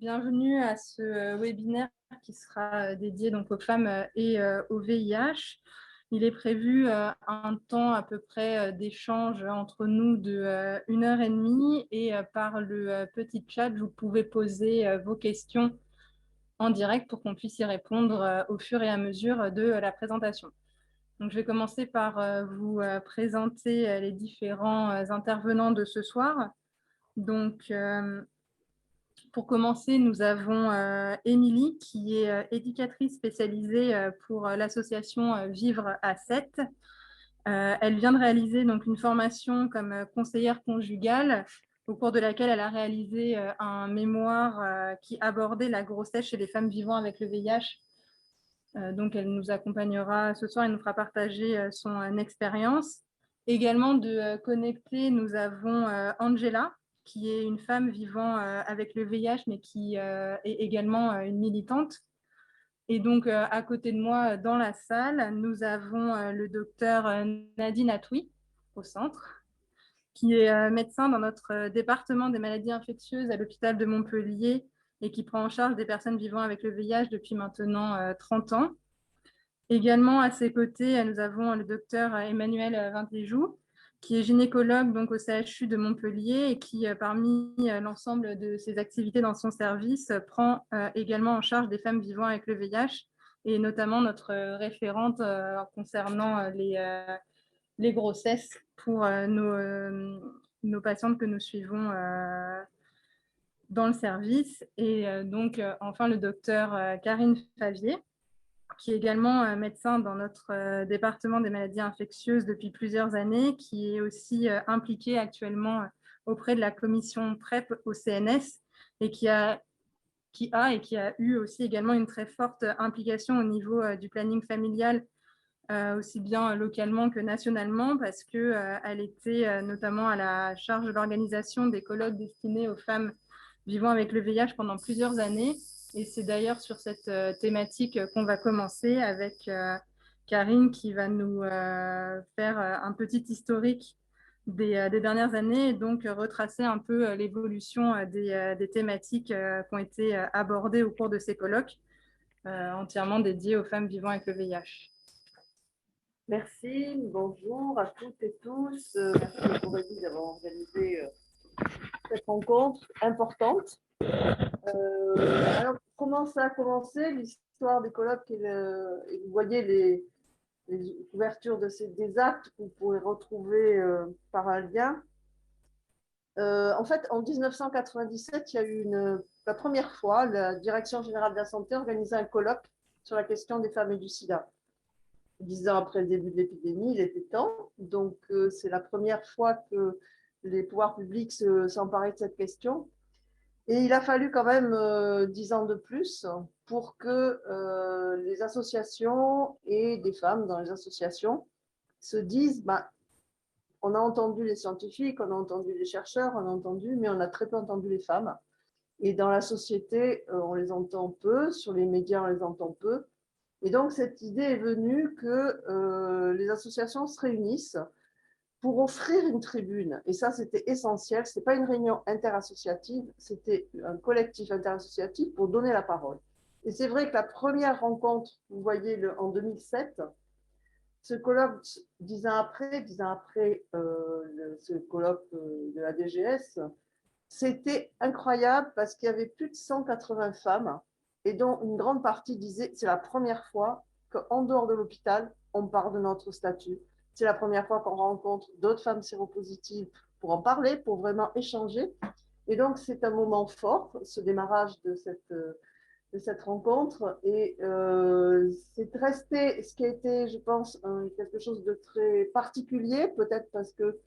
bienvenue à ce webinaire qui sera dédié donc aux femmes et au VIH. Il est prévu un temps à peu près d'échange entre nous de 1 heure et demie et par le petit chat, vous pouvez poser vos questions en direct pour qu'on puisse y répondre au fur et à mesure de la présentation. Donc, je vais commencer par vous présenter les différents intervenants de ce soir. Donc, pour commencer, nous avons Émilie, qui est éducatrice spécialisée pour l'association Vivre à 7. Elle vient de réaliser donc, une formation comme conseillère conjugale, au cours de laquelle elle a réalisé un mémoire qui abordait la grossesse chez les femmes vivant avec le VIH. Donc, elle nous accompagnera ce soir et nous fera partager son expérience. Également de connecter, nous avons Angela, qui est une femme vivant avec le VIH, mais qui est également une militante. Et donc, à côté de moi, dans la salle, nous avons le docteur Nadine Atoui, au centre, qui est médecin dans notre département des maladies infectieuses à l'hôpital de Montpellier et qui prend en charge des personnes vivant avec le VIH depuis maintenant 30 ans. Également, à ses côtés, nous avons le docteur Emmanuel Vintéjou, qui est gynécologue donc, au CHU de Montpellier et qui, parmi l'ensemble de ses activités dans son service, prend également en charge des femmes vivant avec le VIH et notamment notre référente concernant les grossesses pour nos patientes que nous suivons dans le service. Et donc, enfin, le docteur Karine Favier, qui est également médecin dans notre département des maladies infectieuses depuis plusieurs années, qui est aussi impliqué actuellement auprès de la commission PrEP au CNS et qui a eu aussi également une très forte implication au niveau du planning familial, aussi bien localement que nationalement, parce qu'elle était notamment à la charge de l'organisation des colloques destinés aux femmes vivant avec le VIH pendant plusieurs années. Et c'est d'ailleurs sur cette thématique qu'on va commencer avec Karine qui va nous faire un petit historique des dernières années et donc retracer un peu l'évolution des thématiques qui ont été abordées au cours de ces colloques entièrement dédiés aux femmes vivant avec le VIH. Merci, bonjour à toutes et tous. Merci pour Aurélie d'avoir organisé cette rencontre importante. Alors, comment ça a commencé, l'histoire des colloques et vous voyez les ouvertures des actes que vous pourrez retrouver par un lien. En fait, en 1997, il y a eu la première fois, la Direction générale de la santé organisait un colloque sur la question des femmes et du sida. 10 ans après le début de l'épidémie, il était temps. Donc, c'est la première fois que les pouvoirs publics s'emparaient de cette question. Et il a fallu quand même 10 ans de plus pour que les associations et des femmes dans les associations se disent on a entendu les scientifiques, on a entendu les chercheurs, on a entendu, mais on a très peu entendu les femmes. Et dans la société, on les entend peu, sur les médias, on les entend peu. Et donc, cette idée est venue que les associations se réunissent pour offrir une tribune. Et ça, c'était essentiel. Ce n'était pas une réunion interassociative, c'était un collectif interassociatif pour donner la parole. Et c'est vrai que la première rencontre, vous voyez, en 2007, ce colloque, 10 ans après ce colloque de la DGS, c'était incroyable parce qu'il y avait plus de 180 femmes et dont une grande partie disait c'est la première fois qu'en dehors de l'hôpital, on parle de notre statut. C'est la première fois qu'on rencontre d'autres femmes séropositives pour en parler, pour vraiment échanger. Et donc, c'est un moment fort, ce démarrage de cette rencontre. Et c'est resté ce qui a été, je pense, quelque chose de très particulier, peut-être parce que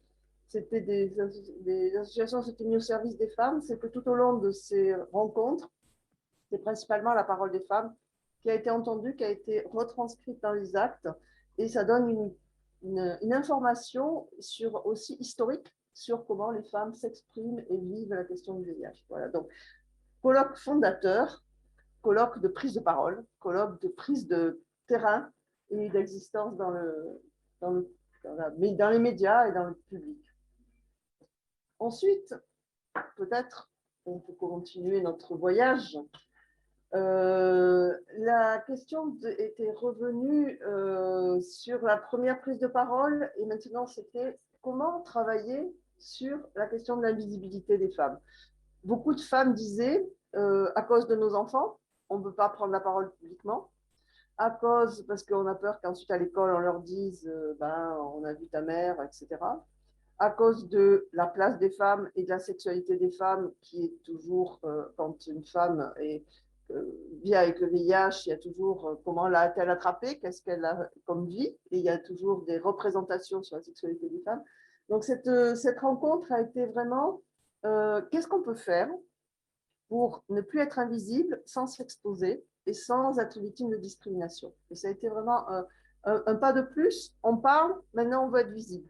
c'était des associations qui s'étaient mises au service des femmes, c'est que tout au long de ces rencontres, c'est principalement la parole des femmes qui a été entendue, qui a été retranscrite dans les actes, et ça donne une information aussi historique sur comment les femmes s'expriment et vivent la question du VIH. Voilà, donc colloque fondateur, colloque de prise de parole, colloque de prise de terrain et d'existence dans les médias et dans le public. Ensuite, peut-être on peut continuer notre voyage. La question était revenue sur la première prise de parole et maintenant c'était comment travailler sur la question de l'invisibilité des femmes. Beaucoup de femmes disaient à cause de nos enfants, on ne peut pas prendre la parole publiquement, à cause parce qu'on a peur qu'ensuite à l'école on leur dise ben, on a vu ta mère, etc. À cause de la place des femmes et de la sexualité des femmes, qui est toujours, quand une femme vit avec le VIH, il y a toujours comment l'a-t-elle attrapé, qu'est-ce qu'elle a comme vie, et il y a toujours des représentations sur la sexualité des femmes. Donc cette rencontre a été vraiment, qu'est-ce qu'on peut faire pour ne plus être invisible sans s'exposer et sans être victime de discrimination. Et ça a été vraiment un pas de plus. On parle, maintenant on veut être visible.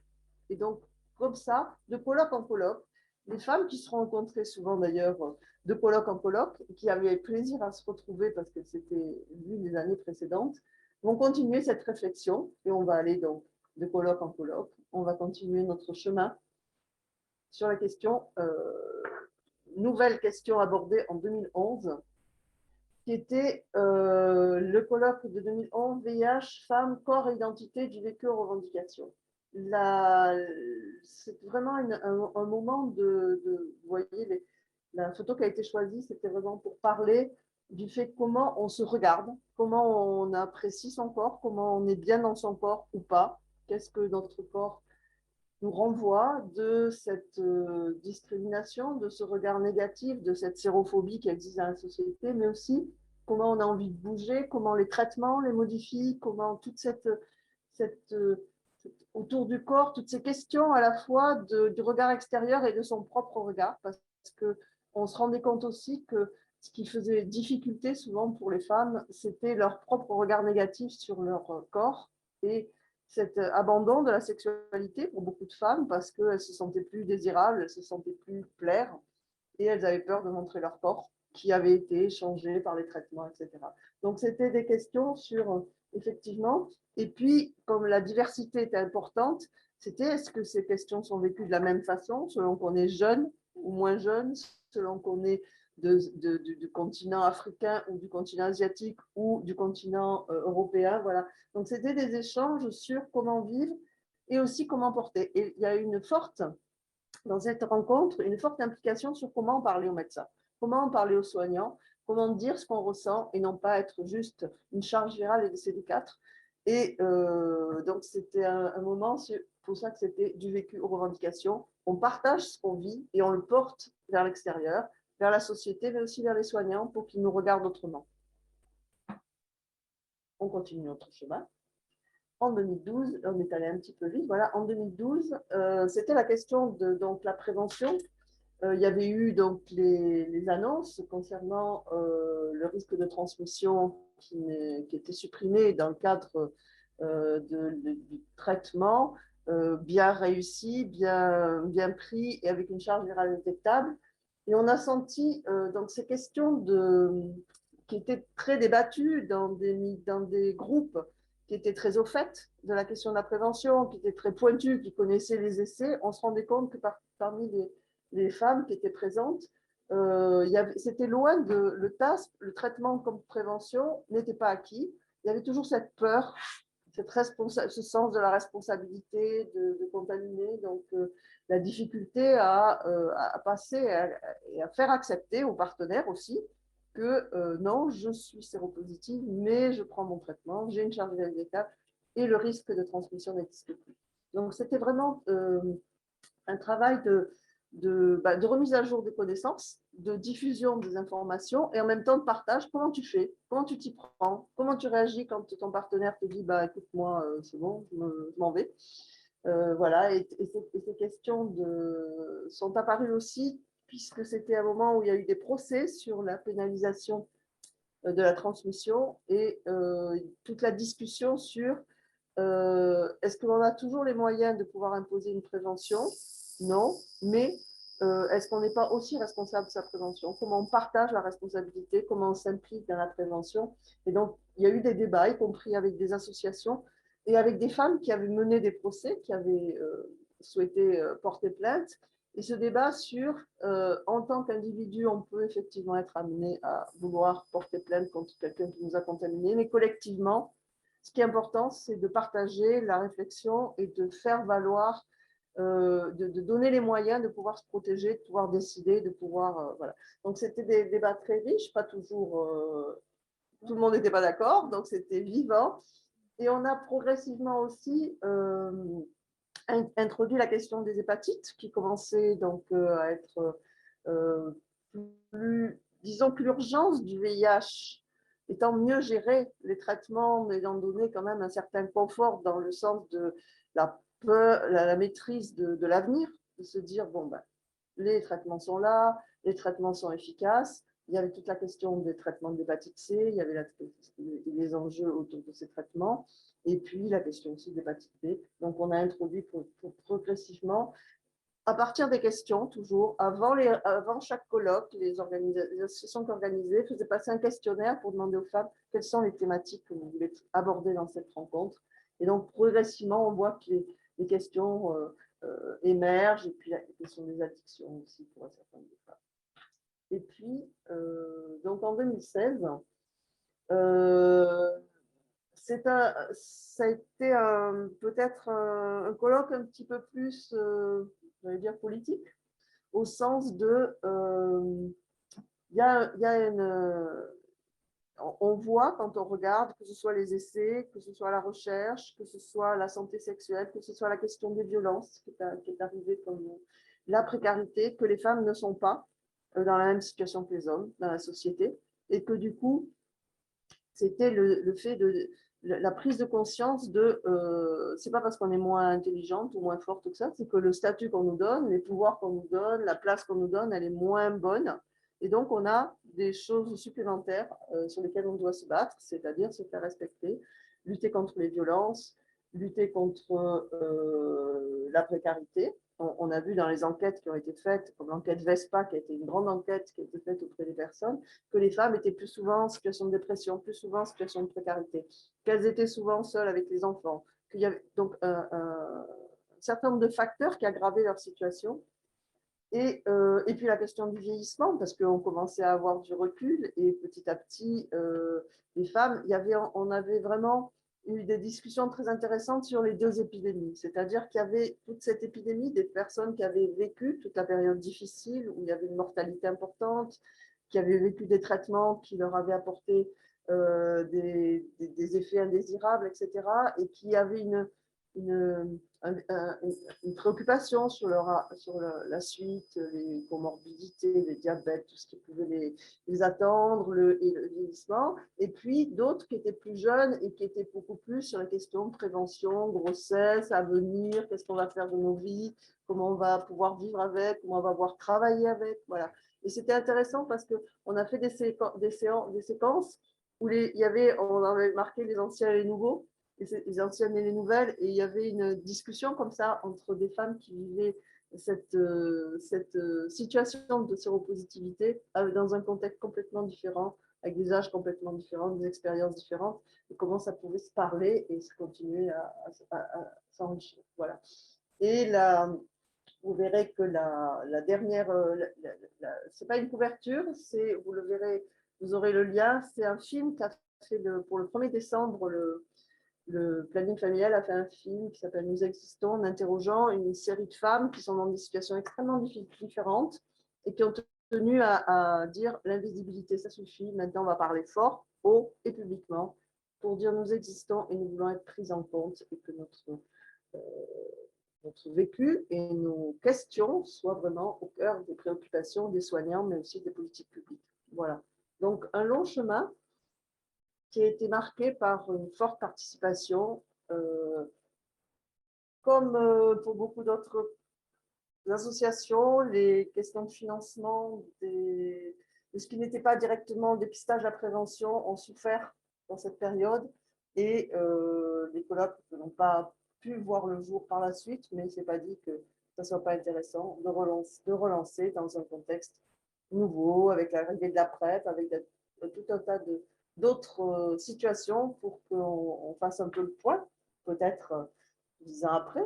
Et donc, comme ça, de colloque en colloque, les femmes qui se rencontraient souvent d'ailleurs de colloque en colloque, qui avaient plaisir à se retrouver parce que c'était vu les années précédentes, vont continuer cette réflexion et on va aller donc de colloque en colloque. On va continuer notre chemin sur la question, nouvelle question abordée en 2011, qui était le colloque de 2011, VIH, femmes, corps et identité du vécu aux revendications. C'est vraiment un moment vous voyez, la photo qui a été choisie, c'était vraiment pour parler du fait comment on se regarde, comment on apprécie son corps, comment on est bien dans son corps ou pas, qu'est-ce que notre corps nous renvoie de cette discrimination, de ce regard négatif, de cette sérophobie qui existe dans la société, mais aussi comment on a envie de bouger, comment les traitements les modifient, comment toute cette autour du corps, toutes ces questions à la fois du regard extérieur et de son propre regard, parce qu'on se rendait compte aussi que ce qui faisait difficulté souvent pour les femmes, c'était leur propre regard négatif sur leur corps et cet abandon de la sexualité pour beaucoup de femmes parce qu'elles ne se sentaient plus désirables, elles ne se sentaient plus plaire et elles avaient peur de montrer leur corps qui avait été changé par les traitements, etc. Donc, c'était des questions sur, effectivement, et puis, comme la diversité était importante, c'était est-ce que ces questions sont vécues de la même façon, selon qu'on est jeune ou moins jeune, selon qu'on est du continent africain ou du continent asiatique ou du continent européen, voilà. Donc, c'était des échanges sur comment vivre et aussi comment porter. Et il y a une forte, dans cette rencontre, une forte implication sur comment parler aux médecins, comment parler aux soignants, comment dire ce qu'on ressent et non pas être juste une charge virale et des CD4. Et donc, c'était un moment, c'est pour ça que c'était du vécu aux revendications. On partage ce qu'on vit et on le porte vers l'extérieur, vers la société, mais aussi vers les soignants pour qu'ils nous regardent autrement. On continue notre chemin. En 2012, on est allé un petit peu vite, voilà, en 2012, c'était la question de donc, la prévention. Il y avait eu donc, les annonces concernant le risque de transmission qui était supprimé dans le cadre du traitement, bien réussi, bien pris et avec une charge virale détectable. Et on a senti donc, ces questions qui étaient très débattues dans des groupes qui étaient très au fait de la question de la prévention, qui étaient très pointus, qui connaissaient les essais. On se rendait compte que parmi les femmes qui étaient présentes, c'était loin de le TASP, le traitement comme prévention n'était pas acquis. Il y avait toujours cette peur, ce sens de la responsabilité de contaminer, donc la difficulté à passer et à faire accepter aux partenaires aussi que non, je suis séropositive, mais je prends mon traitement, j'ai une charge virale et le risque de transmission n'existe plus. Donc, c'était vraiment un travail de remise à jour des connaissances, de diffusion des informations et en même temps de partage. Comment tu fais? Comment tu t'y prends? Comment tu réagis quand ton partenaire te dit bah, écoute, moi, c'est bon, je m'en vais. Voilà, et ces questions sont apparues aussi puisque c'était un moment où il y a eu des procès sur la pénalisation de la transmission et toute la discussion sur est-ce qu'on a toujours les moyens de pouvoir imposer une prévention? Non, mais est-ce qu'on n'est pas aussi responsable de sa prévention? Comment on partage la responsabilité? Comment on s'implique dans la prévention? Et donc, il y a eu des débats, y compris avec des associations et avec des femmes qui avaient mené des procès, qui avaient souhaité porter plainte Et ce débat sur, en tant qu'individu, on peut effectivement être amené à vouloir porter plainte contre quelqu'un qui nous a contaminé, mais collectivement, ce qui est important, c'est de partager la réflexion et de faire valoir, de donner les moyens de pouvoir se protéger, de pouvoir décider, de pouvoir… voilà. Donc, c'était des débats très riches, pas toujours… tout le monde n'était pas d'accord, donc c'était vivant. Et on a progressivement aussi introduit la question des hépatites, qui commençait donc à être plus… Disons que l'urgence du VIH étant mieux gérée, les traitements ayant donné quand même un certain confort dans le sens de la peur, la maîtrise de l'avenir, de se dire, bon, ben, les traitements sont là, les traitements sont efficaces. Il y avait toute la question des traitements d'hépatite C, il y avait les enjeux autour de ces traitements, et puis la question aussi d'hépatite B. Donc, on a introduit progressivement, à partir des questions, toujours, avant chaque colloque, les associations qui organisaient faisaient passer un questionnaire pour demander aux femmes quelles sont les thématiques que vous voulez aborder dans cette rencontre. Et donc, progressivement, on voit que les questions émergent, et puis la question des addictions aussi pour certaines femmes. Et puis, donc en 2016, ça a été peut-être un colloque un petit peu plus, j'allais dire, politique, au sens de, y a on voit quand on regarde, que ce soit les essais, que ce soit la recherche, que ce soit la santé sexuelle, que ce soit la question des violences qui est arrivée comme la précarité, que les femmes ne sont pas dans la même situation que les hommes dans la société, et que du coup, c'était le fait de la prise de conscience de c'est pas parce qu'on est moins intelligente ou moins forte que ça, c'est que le statut qu'on nous donne, les pouvoirs qu'on nous donne, la place qu'on nous donne, elle est moins bonne. Et donc, on a des choses supplémentaires sur lesquelles on doit se battre, c'est-à-dire se faire respecter, lutter contre les violences, lutter contre la précarité. On a vu dans les enquêtes qui ont été faites, comme l'enquête VESPA, qui a été une grande enquête qui a été faite auprès des personnes, que les femmes étaient plus souvent en situation de dépression, plus souvent en situation de précarité, qu'elles étaient souvent seules avec les enfants, qu'il y avait donc un certain nombre de facteurs qui aggravaient leur situation. Et puis la question du vieillissement, parce qu'on commençait à avoir du recul, et petit à petit, les femmes, on avait vraiment eu des discussions très intéressantes sur les deux épidémies. C'est-à-dire qu'il y avait toute cette épidémie des personnes qui avaient vécu toute la période difficile, où il y avait une mortalité importante, qui avaient vécu des traitements qui leur avaient apporté des effets indésirables, etc., et qui avaient une préoccupation sur la suite, les comorbidités, les diabètes, tout ce qui pouvait les attendre, et le vieillissement. Et puis d'autres qui étaient plus jeunes et qui étaient beaucoup plus sur la question de prévention, grossesse, avenir, qu'est-ce qu'on va faire de nos vies, comment on va pouvoir vivre avec, comment on va pouvoir travailler avec. Voilà. Et c'était intéressant parce qu'on a fait des séquences où on avait marqué les anciens et les nouveaux, les anciennes et les nouvelles, et il y avait une discussion comme ça entre des femmes qui vivaient cette situation de séropositivité dans un contexte complètement différent, avec des âges complètement différents, des expériences différentes, et comment ça pouvait se parler et se continuer à s'enrichir. Voilà. Et là, vous verrez que la dernière, c'est pas une couverture, vous le verrez, vous aurez le lien, c'est un film qu'a fait pour le 1er décembre, le planning familial a fait un film qui s'appelle Nous existons, en interrogeant une série de femmes qui sont dans des situations extrêmement différentes et qui ont tenu à dire l'invisibilité, ça suffit, maintenant on va parler fort, haut et publiquement pour dire nous existons et nous voulons être prises en compte et que notre vécu et nos questions soient vraiment au cœur des préoccupations des soignants, mais aussi des politiques publiques. Voilà. Donc, un long chemin qui a été marqué par une forte participation, comme pour beaucoup d'autres associations, les questions de financement de ce qui n'était pas directement le dépistage, la prévention ont souffert dans cette période, et les colloques n'ont pas pu voir le jour par la suite, mais ce n'est pas dit que ça ne soit pas intéressant de relancer dans un contexte nouveau, avec l'arrivée de la PrEP, avec tout un tas d'autres situations pour qu'on fasse un peu le point, peut-être 10 ans après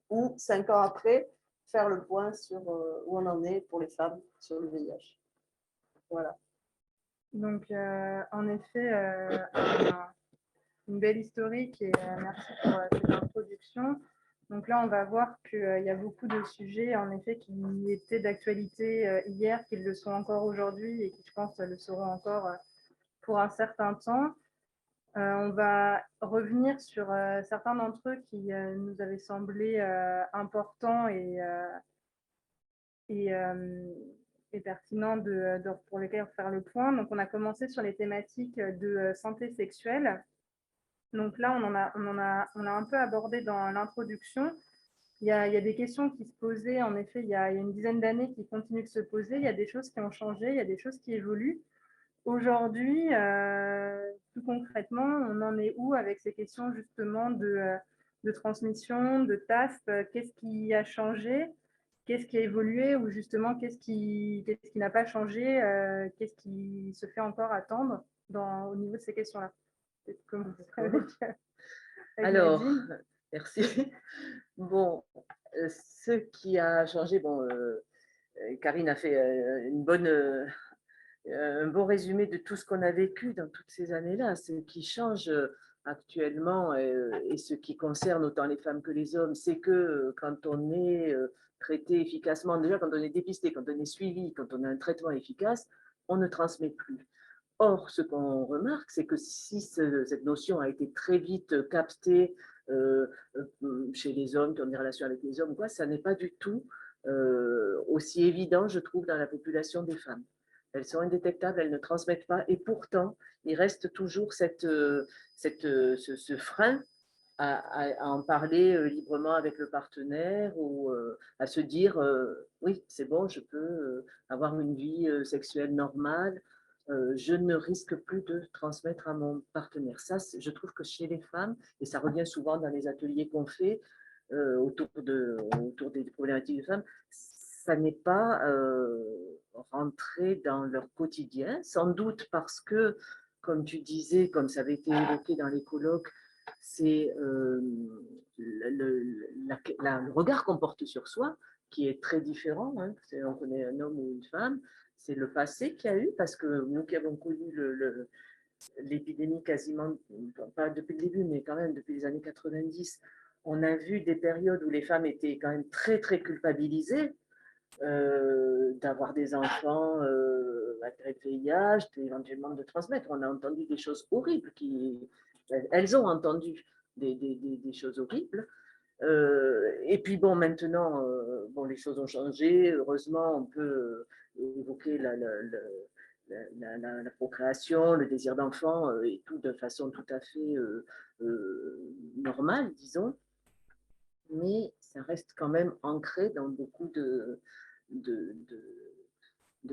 ou 5 ans après, faire le point sur où on en est pour les femmes sur le VIH. Voilà. Donc, en effet, une belle historique et merci pour cette introduction. Donc là, on va voir qu'il y a beaucoup de sujets, en effet, qui étaient d'actualité hier, qui le sont encore aujourd'hui et qui, je pense, le seront encore pour un certain temps. On va revenir sur certains d'entre eux qui nous avaient semblé importants et, pertinents pour lesquels faire le point. Donc, on a commencé sur les thématiques de santé sexuelle. Donc là, on a un peu abordé dans l'introduction. Il y a des questions qui se posaient, en effet, il y a une dizaine d'années qui continuent de se poser. Il y a des choses qui ont changé, il y a des choses qui évoluent. Aujourd'hui, plus concrètement, on en est où avec ces questions justement de transmission, de TASP? Qu'est-ce qui a changé? Qu'est-ce qui a évolué? Ou justement, qu'est-ce qui n'a pas changé? Qu'est-ce qui se fait encore attendre au niveau de ces questions-là? Comme Alors, merci. Bon, ce qui a changé, bon, Karine a fait un bon résumé de tout ce qu'on a vécu dans toutes ces années-là. Ce qui change actuellement et ce qui concerne autant les femmes que les hommes, c'est que quand on est traité efficacement, déjà quand on est dépisté, quand on est suivi, quand on a un traitement efficace, on ne transmet plus. Or, ce qu'on remarque, c'est que si cette notion a été très vite captée chez les hommes qui ont des relations avec les hommes, quoi, ça n'est pas du tout aussi évident, je trouve, dans la population des femmes. Elles sont indétectables, elles ne transmettent pas, et pourtant, il reste toujours ce frein à en parler librement avec le partenaire ou à se dire oui, c'est bon, je peux avoir une vie sexuelle normale, je ne risque plus de transmettre à mon partenaire. Ça, je trouve que chez les femmes, et ça revient souvent dans les ateliers qu'on fait autour des problématiques des femmes, ça n'est pas rentré dans leur quotidien, sans doute parce que, comme tu disais, comme ça avait été évoqué dans les colloques, c'est le regard qu'on porte sur soi qui est très différent. Hein. On connaît un homme ou une femme, c'est le passé qu'il y a eu, parce que nous qui avons connu l'épidémie quasiment, pas depuis le début, mais quand même depuis les années 90, on a vu des périodes où les femmes étaient quand même très, très culpabilisées d'avoir des enfants malgré le VIH, éventuellement de transmettre. On a entendu des choses horribles. Elles ont entendu des choses horribles. Et puis bon, maintenant, bon, les choses ont changé. Heureusement, on peut évoquer la procréation, le désir d'enfant et tout de façon tout à fait normale, disons. Mais ça reste quand même ancré dans beaucoup de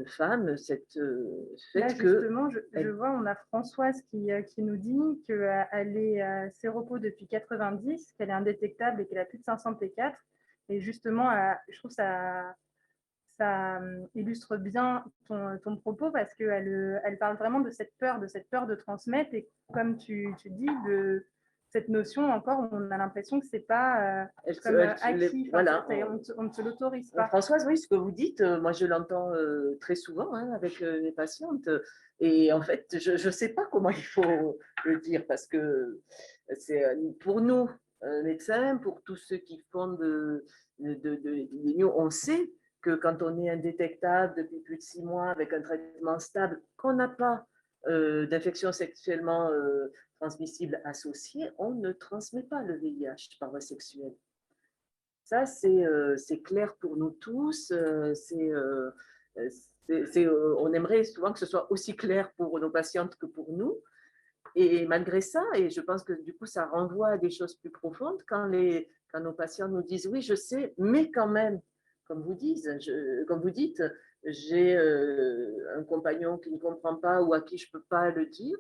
femmes, cette fait là, que… justement, je vois, on a Françoise qui nous dit qu'elle est séropos depuis 90, qu'elle est indétectable et qu'elle a plus de 500 T4. Et justement, je trouve ça illustre bien ton propos parce qu'elle parle vraiment de cette peur de transmettre. Et comme tu dis, de cette notion encore, on a l'impression que c'est pas acquis. Voilà. On ne se l'autorise pas. Françoise, oui, ce que vous dites, moi je l'entends très souvent hein, avec les patientes. Et en fait, je ne sais pas comment il faut le dire parce que c'est pour nous, médecins, pour tous ceux qui font on sait que quand on est indétectable depuis plus de 6 mois avec un traitement stable, qu'on n'a pas d'infection sexuellement transmissible associée, on ne transmet pas le VIH par voie sexuelle. Ça, c'est clair pour nous tous. On aimerait souvent que ce soit aussi clair pour nos patientes que pour nous. Et malgré ça, et je pense que du coup, ça renvoie à des choses plus profondes quand nos patients nous disent oui, je sais, mais quand même, comme vous dites, j'ai un compagnon qui ne comprend pas ou à qui je ne peux pas le dire.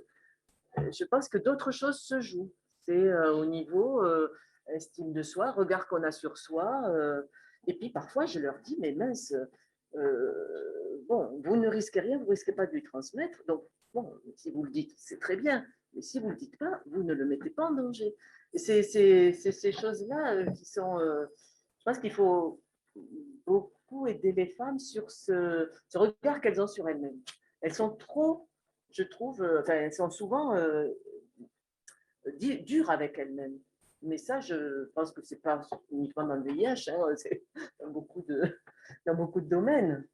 Je pense que d'autres choses se jouent. C'est au niveau estime de soi, regard qu'on a sur soi. Et puis parfois, je leur dis, mais mince, bon, vous ne risquez rien, vous ne risquez pas de lui transmettre. Donc, bon, si vous le dites, c'est très bien. Mais si vous ne le dites pas, vous ne le mettez pas en danger. Et c'est ces choses-là qui sont… je pense qu'il faut beaucoup aider les femmes sur ce regard qu'elles ont sur elles-mêmes. Elles sont trop, je trouve, enfin, elles sont souvent dures avec elles-mêmes. Mais ça, je pense que ce n'est pas uniquement dans le VIH, hein, c'est dans beaucoup de domaines,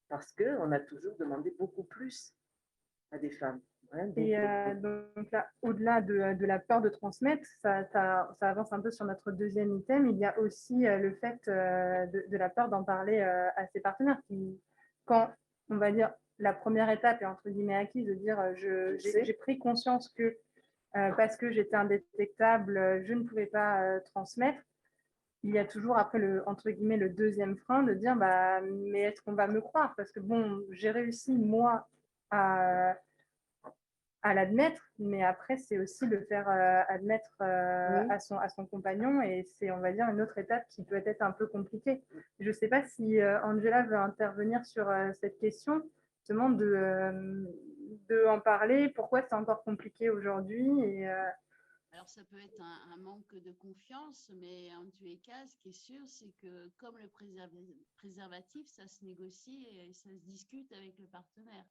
parce qu'on a toujours demandé beaucoup plus à des femmes. Hein, Et donc là, au-delà de la peur de transmettre, ça avance un peu sur notre deuxième item. Il y a aussi le fait de la peur d'en parler à ses partenaires. Quand, on va dire, la première étape est entre guillemets acquise, de dire j'ai pris conscience que parce que j'étais indétectable, je ne pouvais pas transmettre. Il y a toujours après entre guillemets le deuxième frein de dire bah mais est-ce qu'on va me croire, parce que bon, j'ai réussi moi à l'admettre, mais après c'est aussi le faire admettre à son compagnon, et c'est, on va dire, une autre étape qui peut être un peu compliquée. Je ne sais pas si Angela veut intervenir sur cette question justement de en parler, pourquoi c'est encore compliqué aujourd'hui. Et alors, ça peut être un manque de confiance, mais en tous les cas, ce qui est sûr, c'est que comme le préservatif, ça se négocie et ça se discute avec le partenaire.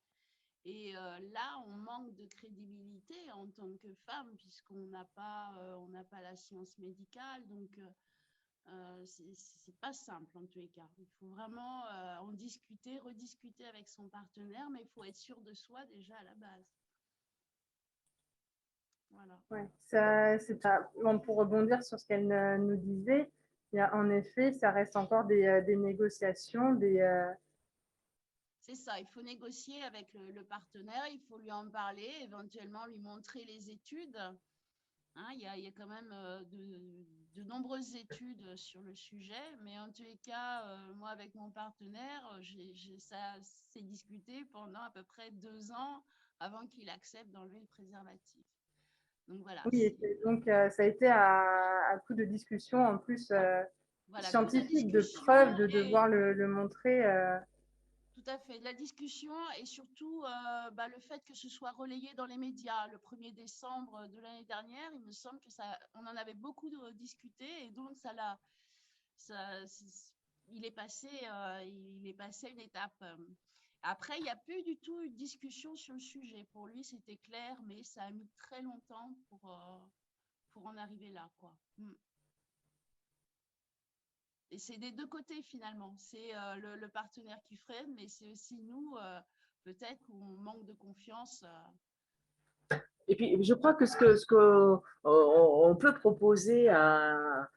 Et là, on manque de crédibilité en tant que femme, puisqu'on n'a pas la science médicale. Donc, c'est pas simple en tous les cas. Il faut vraiment en discuter, rediscuter avec son partenaire, mais il faut être sûr de soi déjà à la base. Voilà. Ouais, bon, pour rebondir sur ce qu'elle nous disait, il y a, en effet, ça reste encore des négociations, C'est ça, il faut négocier avec le partenaire, il faut lui en parler, éventuellement lui montrer les études. Hein, il y a quand même de nombreuses études sur le sujet, mais en tous les cas, moi avec mon partenaire, ça s'est discuté pendant à peu près 2 ans avant qu'il accepte d'enlever le préservatif. Donc voilà. Oui, donc ça a été à coup de discussion en plus Voilà, scientifique, de preuves, de devoir le montrer. Tout à fait. La discussion et surtout le fait que ce soit relayé dans les médias. Le 1er décembre de l'année dernière, il me semble que on en avait beaucoup discuté, et donc il est passé une étape. Après, il n'y a plus du tout une discussion sur le sujet. Pour lui, c'était clair, mais ça a mis très longtemps pour en arriver là, quoi. Et c'est des deux côtés finalement. C'est le partenaire qui freine, mais c'est aussi nous, peut-être, où on manque de confiance. Et puis, je crois que ce que on peut proposer à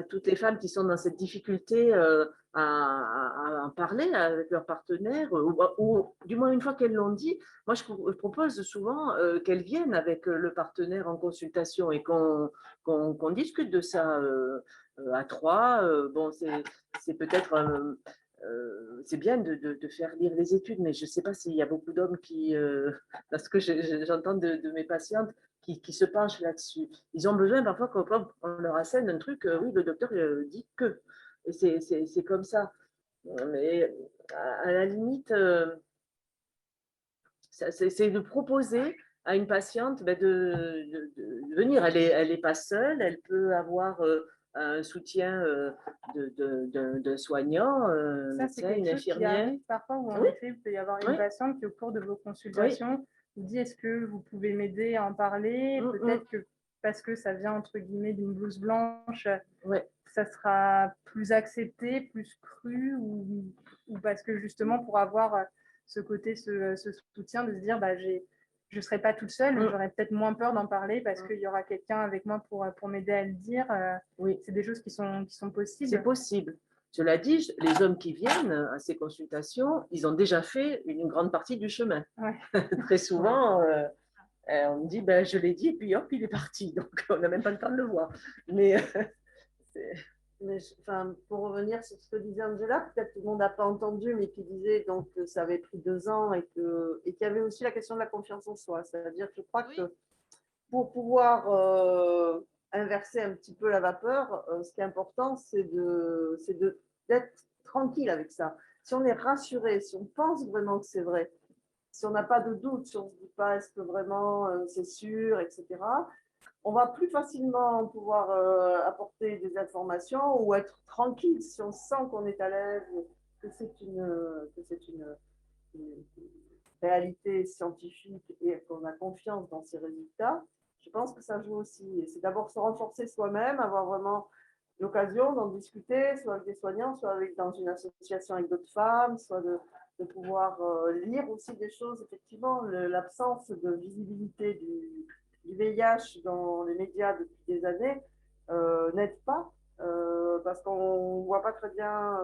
toutes les femmes qui sont dans cette difficulté à en parler avec leur partenaire, ou du moins une fois qu'elles l'ont dit, moi je propose souvent qu'elles viennent avec le partenaire en consultation et qu'on discute de ça à trois. Bon, c'est peut-être c'est bien de faire lire les études, mais je ne sais pas s'il y a beaucoup d'hommes qui, parce que j'entends de mes patientes qui se penchent là-dessus. Ils ont besoin parfois qu'on leur assène un truc, oui, le docteur dit que. Et c'est comme ça. Mais à la limite, c'est de proposer à une patiente de venir. Elle est pas seule, elle peut avoir un soutien d'un soignant, Ça, c'est médecin, une quelque chose qui infirmière. arrive parfois, où en Oui, effet, il peut y avoir une oui, patiente qui, au cours de vos oui. consultations, vous dit est-ce que vous pouvez m'aider à en parler? Peut-être que parce que ça vient entre guillemets d'une blouse blanche, Ouais. ça sera plus accepté, plus cru, ou parce que justement pour avoir ce côté, ce soutien, de se dire bah, je ne serai pas toute seule, j'aurai peut-être moins peur d'en parler parce qu'il y aura quelqu'un avec moi pour m'aider à le dire. Oui. C'est des choses qui sont possibles. C'est possible. Cela dit, les hommes qui viennent à ces consultations, ils ont déjà fait une grande partie du chemin. Ouais. Très souvent, on me dit, ben, je l'ai dit, et puis hop, il est parti. Donc, on n'a même pas le temps de le voir. Mais, pour revenir sur ce que disait Angela, peut-être tout le monde n'a pas entendu, mais qui disait donc, que ça avait pris 2 ans et qu'il y avait aussi la question de la confiance en soi. C'est-à-dire que je crois que pour pouvoir inverser un petit peu la vapeur, ce qui est important, c'est d'être tranquille avec ça. Si on est rassuré, si on pense vraiment que c'est vrai, si on n'a pas de doute, si on ne se dit pas est-ce que vraiment c'est sûr, etc., on va plus facilement pouvoir apporter des informations ou être tranquille si on sent qu'on est à l'aise une réalité scientifique et qu'on a confiance dans ces résultats, je pense que ça joue aussi. Et c'est d'abord se renforcer soi-même, avoir vraiment l'occasion d'en discuter, soit avec des soignants, soit dans une association avec d'autres femmes, soit de pouvoir lire aussi des choses. Effectivement, l'absence de visibilité du VIH dans les médias depuis des années n'aide pas, parce qu'on ne voit pas très bien,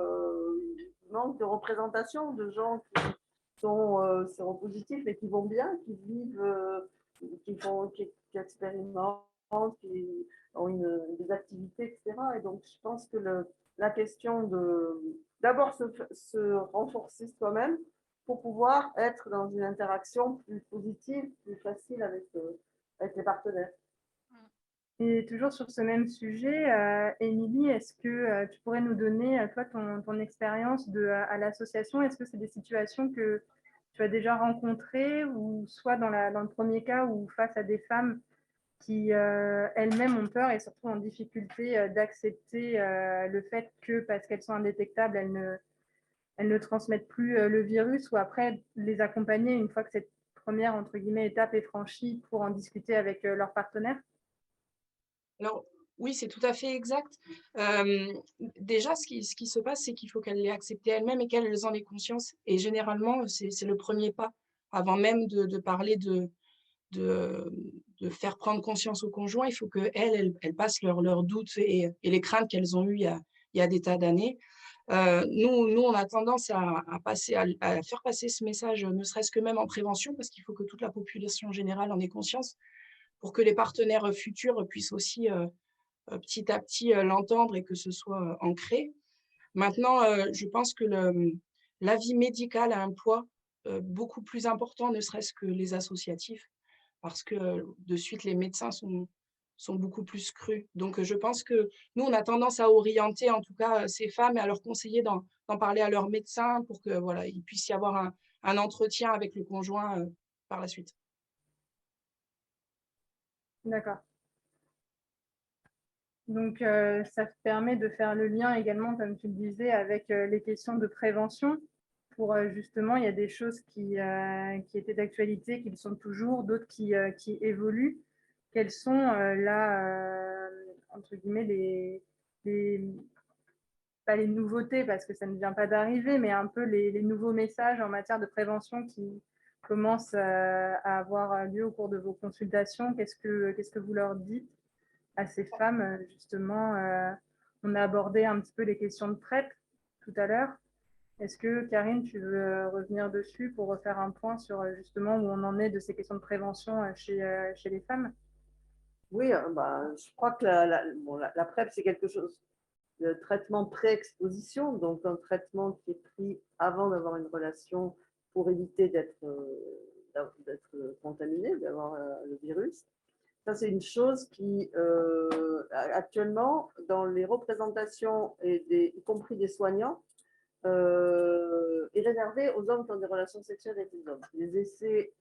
il manque de représentation de gens qui sont séropositifs et qui vont bien, qui vivent, qui expérimentent, qui ont des activités, etc. Et donc, je pense que la question d'abord se renforcer soi-même pour pouvoir être dans une interaction plus positive, plus facile avec les partenaires. Et toujours sur ce même sujet, Émilie, est-ce que tu pourrais nous donner, toi, ton expérience à l'association? Est-ce que c'est des situations que tu as déjà rencontrées, ou soit dans le premier cas, ou face à des femmes qui elles-mêmes ont peur et surtout en difficulté d'accepter le fait que parce qu'elles sont indétectables, elles ne transmettent plus le virus, ou après les accompagner une fois que cette première, entre guillemets, étape est franchie pour en discuter avec leur partenaire? Alors, oui, c'est tout à fait exact. Déjà, ce qui se passe, c'est qu'il faut qu'elles l'aient accepté elles-mêmes et qu'elles en aient conscience. Et généralement, c'est le premier pas. Avant même de parler de, de faire prendre conscience au conjoint, il faut qu'elles passent leurs doutes et les craintes qu'elles ont eues il y a des tas d'années. Nous, on a tendance à faire passer ce message, ne serait-ce que même en prévention, parce qu'il faut que toute la population générale en ait conscience pour que les partenaires futurs puissent aussi petit à petit l'entendre et que ce soit ancré. Maintenant, je pense que l'avis médical a un poids beaucoup plus important, ne serait-ce que les associatifs, parce que de suite, les médecins sont beaucoup plus crus. Donc, je pense que nous, on a tendance à orienter en tout cas ces femmes et à leur conseiller d'en parler à leur médecin pour que voilà, il puisse y avoir un entretien avec le conjoint par la suite. D'accord. Donc, ça permet de faire le lien également, comme tu le disais, avec les questions de prévention. Pour justement, il y a des choses qui étaient d'actualité, qui le sont toujours, d'autres qui évoluent. Quelles sont là, entre guillemets, pas les nouveautés, parce que ça ne vient pas d'arriver, mais un peu les nouveaux messages en matière de prévention qui commencent à avoir lieu au cours de vos consultations? Qu'est-ce que vous leur dites à ces femmes, justement? On a abordé un petit peu les questions de PrEP tout à l'heure. Est-ce que, Karine, tu veux revenir dessus pour refaire un point sur justement où on en est de ces questions de prévention chez les femmes? Oui, je crois que la PrEP, c'est quelque chose de traitement pré-exposition, donc un traitement qui est pris avant d'avoir une relation pour éviter d'être contaminé, d'avoir le virus. Ça, c'est une chose qui, actuellement, dans les représentations, y compris des soignants, est réservée aux hommes qui ont des relations sexuelles avec les hommes. Les essais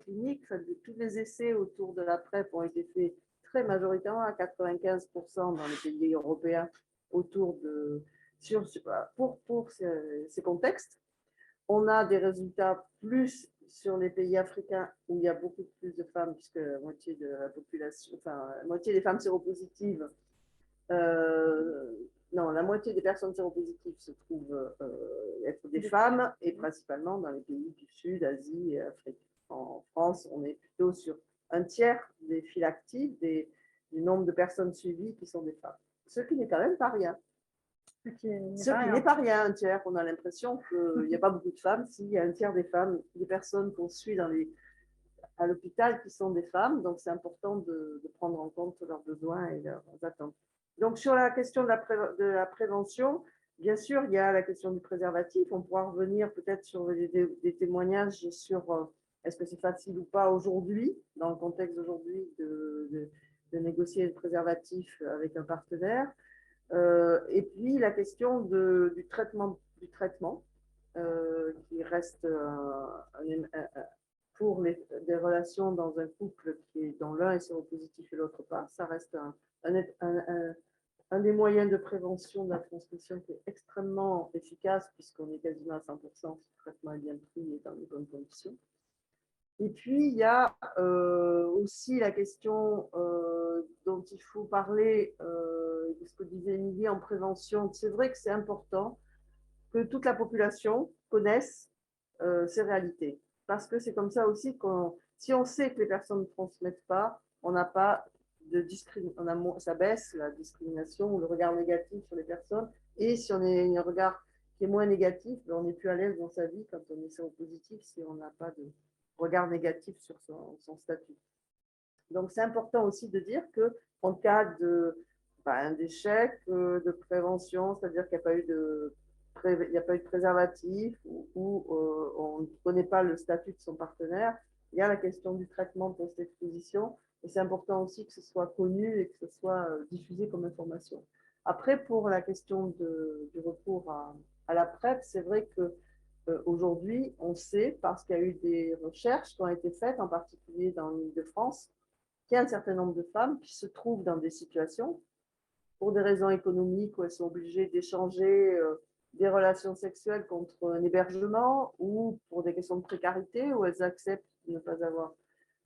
cliniques, tous les essais autour de la PrEP ont été faits très majoritairement à 95% dans les pays européens pour ces contextes. On a des résultats plus sur les pays africains où il y a beaucoup plus de femmes, puisque la moitié de la population, enfin, la moitié des femmes séropositives, non, la moitié des personnes séropositives se trouvent être des femmes, et principalement dans les pays du Sud, Asie et Afrique. En France, on est plutôt sur un tiers des files actives, du nombre de personnes suivies qui sont des femmes. Ce qui n'est quand même pas rien. Ce qui n'est pas rien, un tiers. On a l'impression qu'il n'y a pas beaucoup de femmes. S'il y a un tiers des femmes, des personnes qu'on suit à l'hôpital qui sont des femmes, donc c'est important de prendre en compte leurs besoins et leurs attentes. Donc sur la question de la prévention, bien sûr, il y a la question du préservatif. On pourra revenir peut-être sur des témoignages sur est-ce que c'est facile ou pas aujourd'hui, dans le contexte d'aujourd'hui, de négocier le préservatif avec un partenaire. Et puis la question du traitement qui reste pour des relations dans un couple dont l'un est séropositif et l'autre pas, ça reste un des moyens de prévention de la transmission qui est extrêmement efficace puisqu'on est quasiment à 100% si le traitement est bien pris et dans les bonnes conditions. Et puis, il y a aussi la question dont il faut parler, de ce que disait Émilie en prévention. C'est vrai que c'est important que toute la population connaisse ces réalités. Parce que c'est comme ça aussi qu'on, si on sait que les personnes ne transmettent pas, on n'a pas de discrimination, ça baisse la discrimination ou le regard négatif sur les personnes. Et si on a un regard qui est moins négatif, on n'est plus à l'aise dans sa vie quand on est séropositif si on n'a pas de regard négatif sur son statut. Donc, c'est important aussi de dire qu'en cas d'échec de prévention, c'est-à-dire qu'il n'y a pas eu de préservatif ou on ne connaît pas le statut de son partenaire, il y a la question du traitement post-exposition et c'est important aussi que ce soit connu et que ce soit diffusé comme information. Après, pour la question du recours à la PrEP, c'est vrai que aujourd'hui, on sait, parce qu'il y a eu des recherches qui ont été faites, en particulier dans l'Île-de-France, qu'il y a un certain nombre de femmes qui se trouvent dans des situations, pour des raisons économiques, où elles sont obligées d'échanger des relations sexuelles contre un hébergement, ou pour des questions de précarité, où elles acceptent de ne pas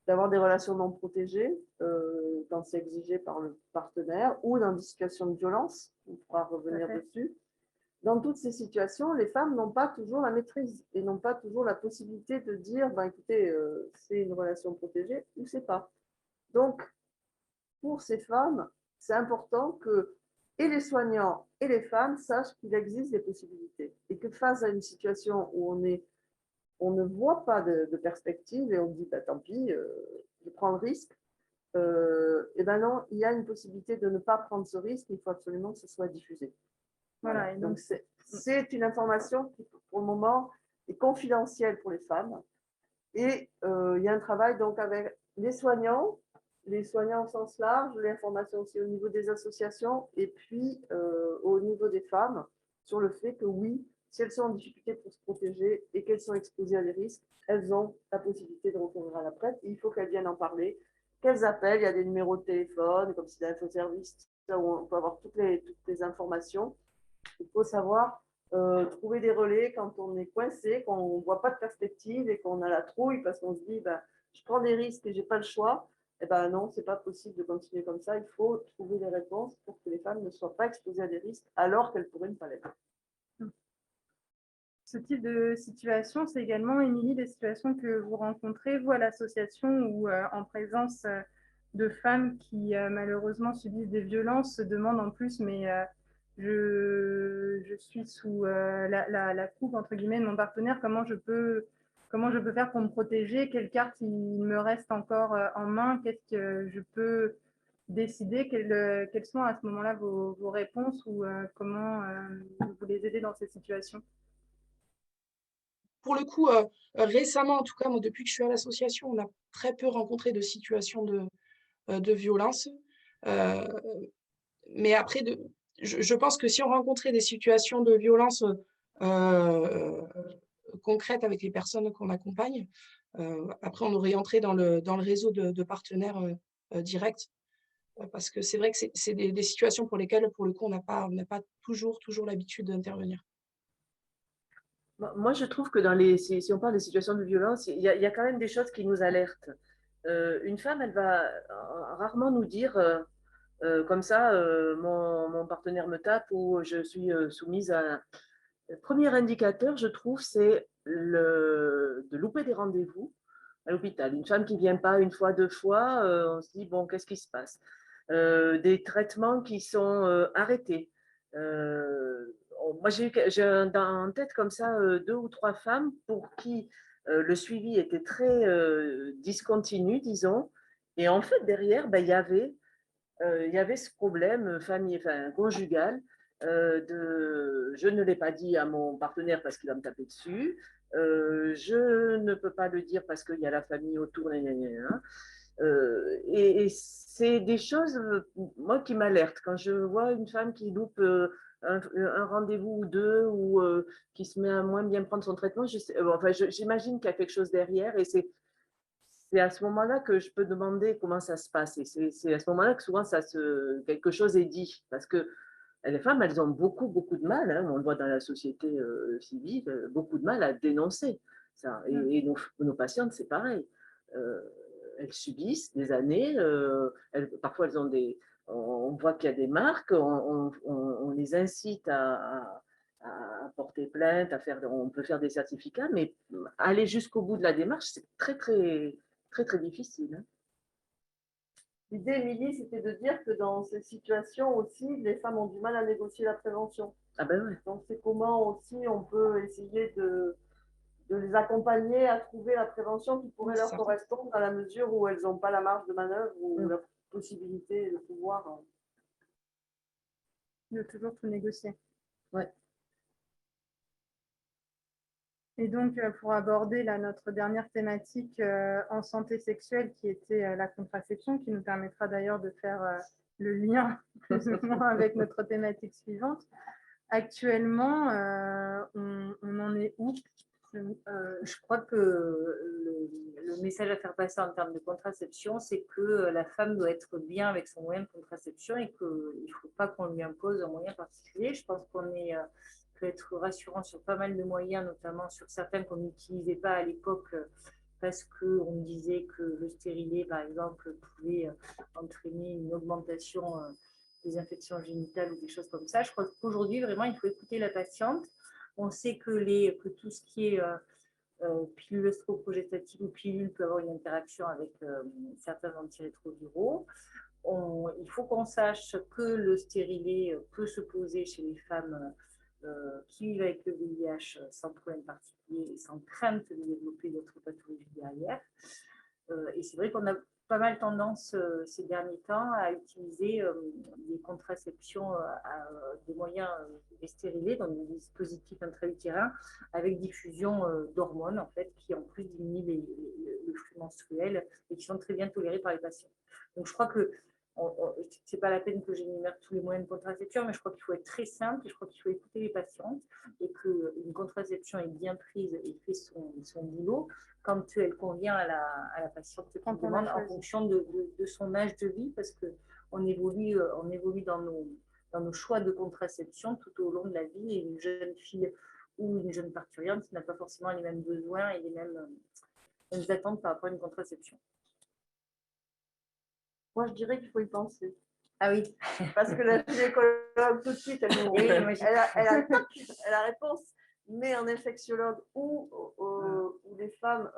d'avoir des relations non protégées quand c'est exigé par le partenaire, ou dans des situations de violence, on pourra revenir dessus. Dans toutes ces situations, les femmes n'ont pas toujours la maîtrise et n'ont pas toujours la possibilité de dire ben, écoutez, c'est une relation protégée ou c'est pas. Donc, pour ces femmes, c'est important que et les soignants et les femmes sachent qu'il existe des possibilités et que face à une situation où on ne voit pas de perspective et on dit bah, tant pis, je prends le risque, et ben non, il y a une possibilité de ne pas prendre ce risque, il faut absolument que ce soit diffusé. Voilà, et donc c'est une information qui, pour le moment, est confidentielle pour les femmes. Et il y a un travail donc avec les soignants au sens large, l'information aussi au niveau des associations, et puis au niveau des femmes, sur le fait que oui, si elles sont en difficulté pour se protéger et qu'elles sont exposées à des risques, elles ont la possibilité de recourir à la PrEP. Il faut qu'elles viennent en parler, qu'elles appellent, il y a des numéros de téléphone, comme si l'infoservice, où on peut avoir toutes les informations. Il faut savoir trouver des relais quand on est coincé, quand on ne voit pas de perspective et qu'on a la trouille parce qu'on se dit ben, je prends des risques et je n'ai pas le choix. Eh ben non, ce n'est pas possible de continuer comme ça. Il faut trouver des réponses pour que les femmes ne soient pas exposées à des risques alors qu'elles pourraient ne pas l'être. Ce type de situation, c'est également, Émilie, des situations que vous rencontrez, vous, à l'association, ou en présence de femmes qui, malheureusement, subissent des violences, se demandent en plus, mais je suis sous la coupe, entre guillemets, de mon partenaire, comment je peux faire pour me protéger, quelle carte il me reste encore en main, qu'est-ce que je peux décider, quelles sont à ce moment-là vos réponses ou comment vous les aidez dans ces situations? Pour le coup, récemment, en tout cas, moi, depuis que je suis à l'association, on a très peu rencontré de situations de violence. Mais après, je pense que si on rencontrait des situations de violence concrètes avec les personnes qu'on accompagne, après, on aurait entré dans le réseau de partenaires directs. Parce que c'est vrai que c'est des situations pour lesquelles, pour le coup, on n'a pas toujours l'habitude d'intervenir. Moi, je trouve que si on parle des situations de violence, il y a quand même des choses qui nous alertent. Une femme, elle va rarement nous dire comme ça, mon partenaire me tape ou je suis soumise à... Le premier indicateur, je trouve, c'est de louper des rendez-vous à l'hôpital. Une femme qui ne vient pas une fois, deux fois, on se dit, bon, qu'est-ce qui se passe? Des traitements qui sont arrêtés. Moi, j'ai en tête comme ça 2 ou 3 femmes pour qui le suivi était très discontinu, disons. Et en fait, derrière, ben, il y avait ce problème conjugal de je ne l'ai pas dit à mon partenaire parce qu'il va me taper dessus, je ne peux pas le dire parce qu'il y a la famille autour, et c'est des choses, moi, qui m'alertent. Quand je vois une femme qui loupe un rendez-vous ou deux, ou qui se met à moins bien prendre son traitement, j'imagine qu'il y a quelque chose derrière, et c'est à ce moment-là que je peux demander comment ça se passe. Et c'est à ce moment-là que souvent quelque chose est dit. Parce que les femmes, elles ont beaucoup, beaucoup de mal, hein, on le voit dans la société civile, beaucoup de mal à dénoncer ça. Et nos patientes, c'est pareil. Euh, Elles subissent des années, parfois elles ont on voit qu'il y a des marques, on les incite à porter plainte, on peut faire des certificats, mais aller jusqu'au bout de la démarche, c'est très, très, très, très difficile. Hein. L'idée, Émilie, c'était de dire que dans ces situations aussi, les femmes ont du mal à négocier la prévention. Ah ben ouais. Donc, c'est comment aussi on peut essayer de les accompagner à trouver la prévention qui pourrait leur correspondre dans la mesure où elles n'ont pas la marge de manœuvre ou la possibilité de pouvoir. De toujours tout négocier. Ouais. Et donc, pour aborder là, notre dernière thématique en santé sexuelle, qui était la contraception, qui nous permettra d'ailleurs de faire le lien plus ou moins avec notre thématique suivante. Actuellement, on en est où? Je crois que le message à faire passer en termes de contraception, c'est que la femme doit être bien avec son moyen de contraception et qu'il ne faut pas qu'on lui impose un moyen particulier. Je pense qu'on peut être rassurant sur pas mal de moyens, notamment sur certains qu'on n'utilisait pas à l'époque parce qu'on disait que le stérilet, par exemple, pouvait entraîner une augmentation des infections génitales ou des choses comme ça. Je crois qu'aujourd'hui, vraiment, il faut écouter la patiente. On sait que tout ce qui est pilule œstroprogestative ou pilule peut avoir une interaction avec certains antirétroviraux. Il faut qu'on sache que le stérilet peut se poser chez les femmes qui vivent avec le VIH sans problème particulier et sans crainte de développer d'autres pathologies derrière. Et c'est vrai qu'on a pas mal tendance ces derniers temps à utiliser des contraceptions, des moyens stérilés, donc des dispositifs intra-utérins avec diffusion d'hormones en fait, qui en plus diminuent le flux menstruel et qui sont très bien tolérés par les patients. Donc je crois que c'est pas la peine que j'énumère tous les moyens de contraception, mais je crois qu'il faut être très simple et je crois qu'il faut écouter les patientes et qu'une contraception est bien prise et fait son boulot quand elle convient à la patiente qui demande en fonction de son âge de vie, parce qu'on évolue dans nos choix de contraception tout au long de la vie, et une jeune fille ou une jeune parturiente n'a pas forcément les mêmes besoins et les mêmes attentes par rapport à une contraception. Moi, je dirais qu'il faut y penser. Ah oui. Parce que la gynécologue, tout de suite, elle a la réponse. Mais un infectiologue ou des femmes,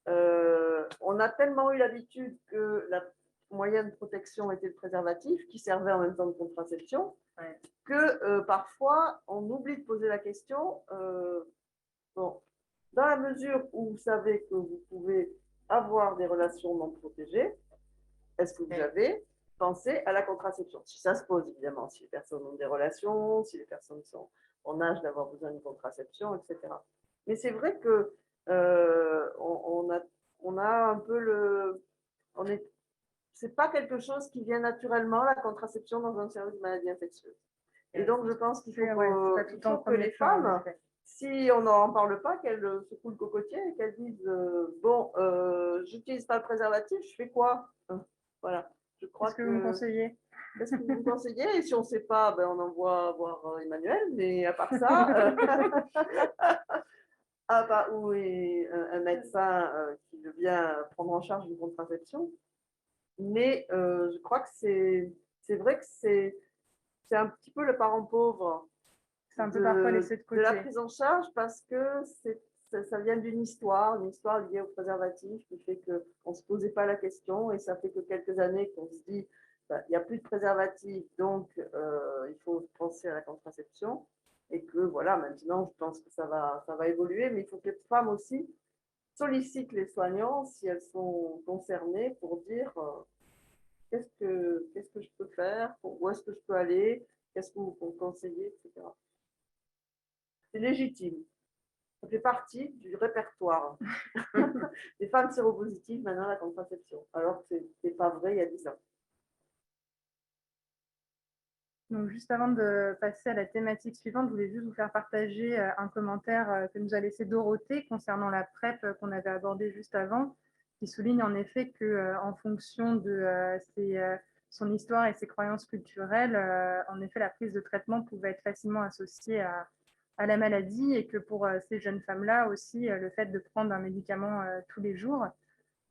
on a tellement eu l'habitude que la moyen de protection était le préservatif, qui servait en même temps de contraception, que parfois, on oublie de poser la question. Bon, dans la mesure où vous savez que vous pouvez avoir des relations non protégées, est-ce que vous avez pensé à la contraception? Si ça se pose, évidemment, si les personnes ont des relations, si les personnes sont en âge d'avoir besoin d'une contraception, etc. Mais c'est vrai que on a un peu c'est pas quelque chose qui vient naturellement, la contraception, dans un service de maladies infectieuses. Et donc, je pense qu'il faut que les femmes, si on n'en parle pas, qu'elles se coulent le cocotier et qu'elles disent bon, j'utilise pas le préservatif, je fais quoi? Voilà. Je crois que vous me conseillez. Qu'est-ce que vous me conseillez? Et si on ne sait pas, ben on envoie voir Emmanuel, mais à part ça, ou un médecin qui veut bien prendre en charge une contraception. Mais je crois que c'est vrai que c'est un petit peu le parent pauvre c'est un peu parfois laissé de côté. De la prise en charge, parce que ça vient d'une histoire liée au préservatif qui fait qu'on ne se posait pas la question, et ça fait que quelques années qu'on se dit il n'y a plus de préservatif, donc il faut penser à la contraception, et que voilà, maintenant je pense que ça va évoluer, mais il faut que les femmes aussi sollicitent les soignants si elles sont concernées pour dire qu'est-ce que je peux faire, où est-ce que je peux aller, qu'est-ce que vous conseillez, etc. C'est légitime. Ça fait partie du répertoire des femmes séropositives maintenant, la contraception, alors que ce n'était pas vrai il y a 10 ans. Donc, juste avant de passer à la thématique suivante, je voulais juste vous faire partager un commentaire que nous a laissé Dorothée concernant la PrEP qu'on avait abordée juste avant, qui souligne en effet que en fonction de son histoire et ses croyances culturelles, en effet, la prise de traitement pouvait être facilement associée à la maladie et que pour ces jeunes femmes-là aussi, le fait de prendre un médicament tous les jours,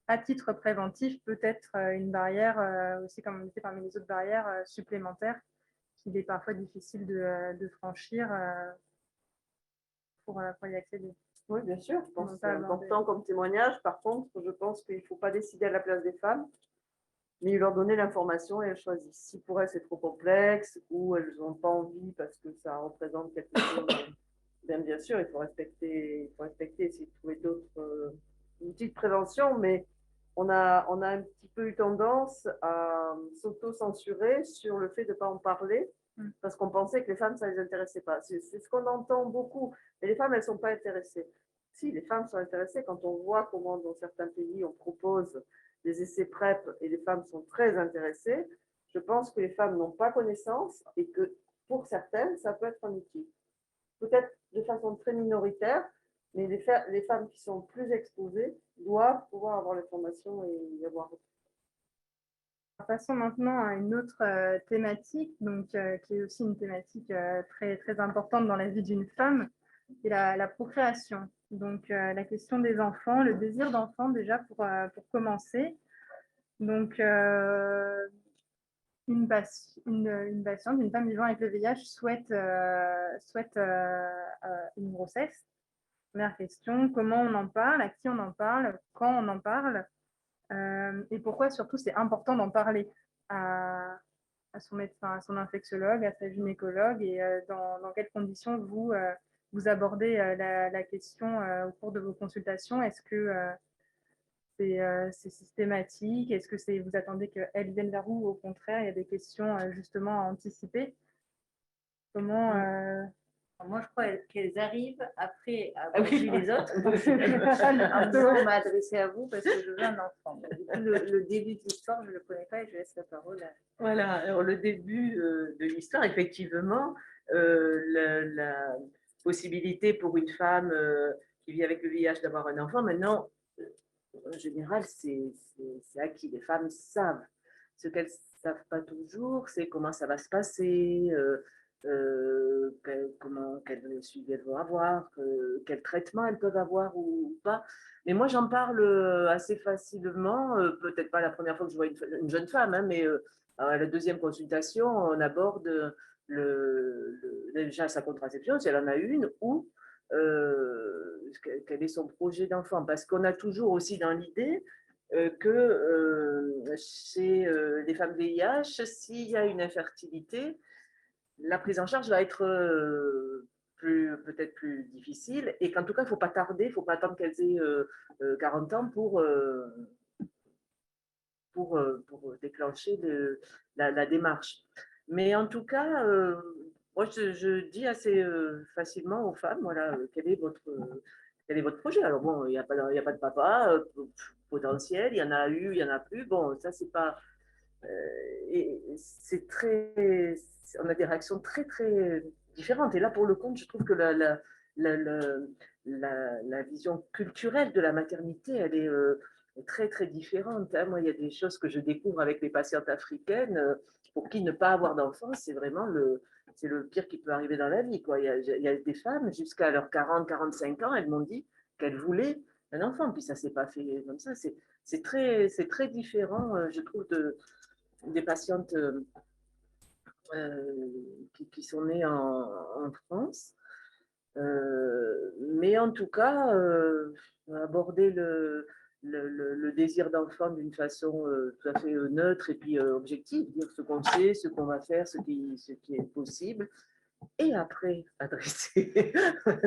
à titre préventif, peut être une barrière aussi, comme on disait, parmi les autres barrières supplémentaires qu'il est parfois difficile de franchir pour y accéder. Oui, bien sûr, je pense On que va c'est aborder. important comme témoignage. Par contre, je pense qu'il ne faut pas décider à la place des femmes, mais leur donner l'information et elles choisissent. Si pour elles c'est trop complexe ou elles n'ont pas envie parce que ça représente quelque chose, bien sûr, il faut respecter, essayer de trouver d'autres outils de prévention, mais on a un petit peu eu tendance à s'auto-censurer sur le fait de ne pas en parler parce qu'on pensait que les femmes, ça ne les intéressait pas. C'est ce qu'on entend beaucoup. Mais les femmes, elles ne sont pas intéressées. Si, les femmes sont intéressées quand on voit comment dans certains pays on propose des essais PrEP et les femmes sont très intéressées. Je pense que les femmes n'ont pas connaissance et que pour certaines, ça peut être un outil. Peut-être de façon très minoritaire, mais les femmes qui sont plus exposées doivent pouvoir avoir l'information et y avoir. Passons maintenant à une autre thématique, donc, qui est aussi une thématique très, très importante dans la vie d'une femme, qui est la procréation. Donc, la question des enfants, le désir d'enfant déjà pour commencer. Donc, une patiente, une femme vivant avec le VIH souhaite une grossesse. Première question, comment on en parle, à qui on en parle, quand on en parle, et pourquoi surtout c'est important d'en parler à son médecin, à son infectiologue, à sa gynécologue, et dans quelles conditions vous abordez la question au cours de vos consultations. Est-ce que c'est systématique? Est-ce que vous attendez qu'elles viennent vers vous ou au contraire, il y a des questions justement à anticiper? Comment Moi, je crois qu'elles arrivent après Ah avoir vu les autres. En me disant, on m'a adressé à vous parce que je veux un enfant. Du coup, le début de l'histoire, je ne le connais pas et je laisse la parole à... Voilà, alors le début de l'histoire, effectivement, la possibilité pour une femme qui vit avec le VIH d'avoir un enfant, maintenant, en général, c'est acquis. Les femmes savent. Ce qu'elles ne savent pas toujours, c'est comment ça va se passer, quel suivi elles vont avoir, quel traitement elles peuvent avoir ou pas. Mais moi, j'en parle assez facilement, peut-être pas la première fois que je vois une jeune femme, hein, mais à la deuxième consultation, on aborde déjà sa contraception, si elle en a une, ou quel est son projet d'enfant. Parce qu'on a toujours aussi dans l'idée que chez les femmes VIH, s'il y a une infertilité, la prise en charge va être peut-être plus difficile et qu'en tout cas, il ne faut pas tarder, il ne faut pas attendre qu'elles aient 40 ans pour déclencher la démarche. Mais en tout cas, moi, je dis assez facilement aux femmes, voilà, quel est votre projet? Alors bon, il n'y a pas de papa potentiel, il y en a eu, il y en a plus. Bon, ça, c'est pas... et c'est très... On a des réactions très, très différentes. Et là, pour le compte, je trouve que la vision culturelle de la maternité, elle est très, très différente. Hein. Moi, il y a des choses que je découvre avec les patientes africaines pour qui ne pas avoir d'enfant, c'est vraiment c'est le pire qui peut arriver dans la vie. Quoi. Il y a des femmes, jusqu'à leurs 40-45 ans, elles m'ont dit qu'elles voulaient un enfant. Puis ça ne s'est pas fait comme ça. C'est très différent, je trouve, des patientes qui sont nées en France. Mais en tout cas, aborder le désir d'enfant d'une façon tout à fait neutre et puis objective, dire ce qu'on sait, ce qu'on va faire, ce qui est possible, et après adresser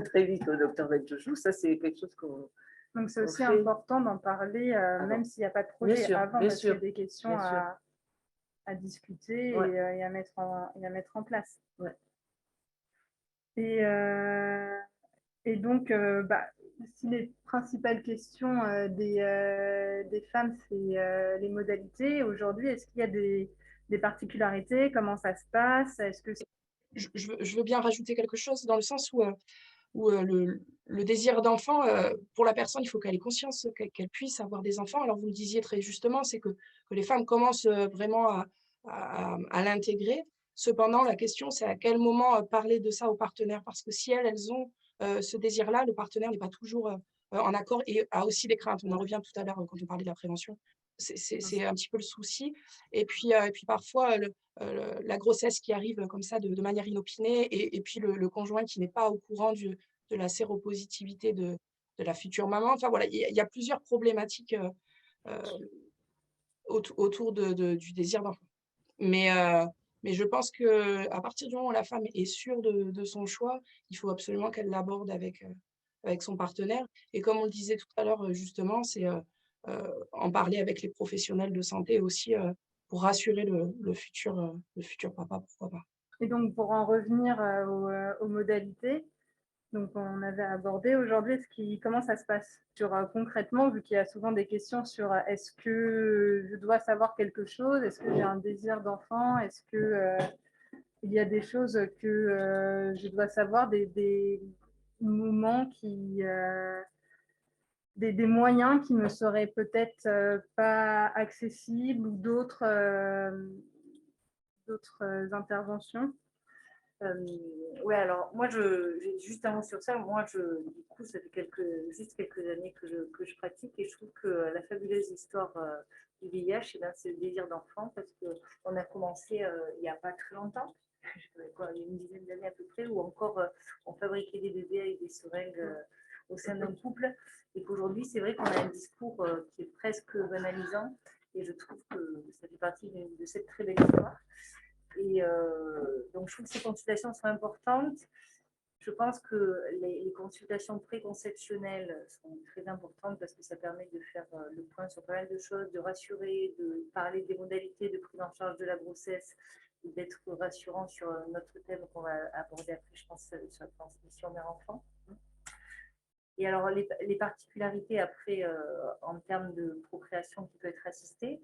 très vite au docteur Benjoujou, ça c'est quelque chose qu'on... Donc c'est aussi important d'en parler, même s'il n'y a pas de projet avant, parce qu'il y a des questions à discuter et à mettre en place. Ouais. Et donc, si les principales questions des femmes, c'est les modalités, aujourd'hui, est-ce qu'il y a des particularités? Comment ça se passe? Est-ce que je veux bien rajouter quelque chose dans le sens où le désir d'enfant, pour la personne, il faut qu'elle ait conscience qu'elle puisse avoir des enfants. Alors vous le disiez très justement, c'est que les femmes commencent, vraiment à l'intégrer. Cependant, la question, c'est à quel moment, parler de ça aux partenaires? Parce que si elles ont, ce désir-là, le partenaire n'est pas toujours, en accord et a aussi des craintes. On en revient tout à l'heure, quand on parlait de la prévention. C'est un petit peu le souci et puis parfois, la grossesse qui arrive comme ça de manière inopinée et puis le conjoint qui n'est pas au courant de la séropositivité de la future maman. Enfin voilà, il y a plusieurs problématiques, autour du désir d'enfant. Mais, mais je pense qu'à partir du moment où la femme est sûre de son choix, il faut absolument qu'elle l'aborde avec son partenaire. Et comme on le disait tout à l'heure, justement, c'est en parler avec les professionnels de santé aussi, pour rassurer le futur papa, pourquoi pas. Et donc, pour en revenir aux modalités, donc on avait abordé aujourd'hui comment ça se passe sur concrètement, vu qu'il y a souvent des questions sur est-ce que je dois savoir quelque chose, est-ce que j'ai un désir d'enfant, est-ce que il y a des choses que je dois savoir, des moments des moyens qui me seraient peut-être pas accessibles ou d'autres interventions. Ouais, alors moi, j'ai juste un mot sur ça. Moi, du coup, ça fait juste quelques années que je pratique et je trouve que la fabuleuse histoire du VIH, c'est le désir d'enfant parce qu'on a commencé il n'y a pas très longtemps, il y a une dizaine d'années à peu près, où encore on fabriquait des bébés avec des seringues au sein d'un couple et qu'aujourd'hui, c'est vrai qu'on a un discours qui est presque banalisant et je trouve que ça fait partie de cette très belle histoire. Et donc, je trouve que ces consultations sont importantes. Je pense que les consultations préconceptionnelles sont très importantes parce que ça permet de faire le point sur pas mal de choses, de rassurer, de parler des modalités de prise en charge de la grossesse, d'être rassurant sur notre thème qu'on va aborder après, je pense, sur la transmission mère-enfant. Et alors, les particularités après, en termes de procréation qui peut être assistée,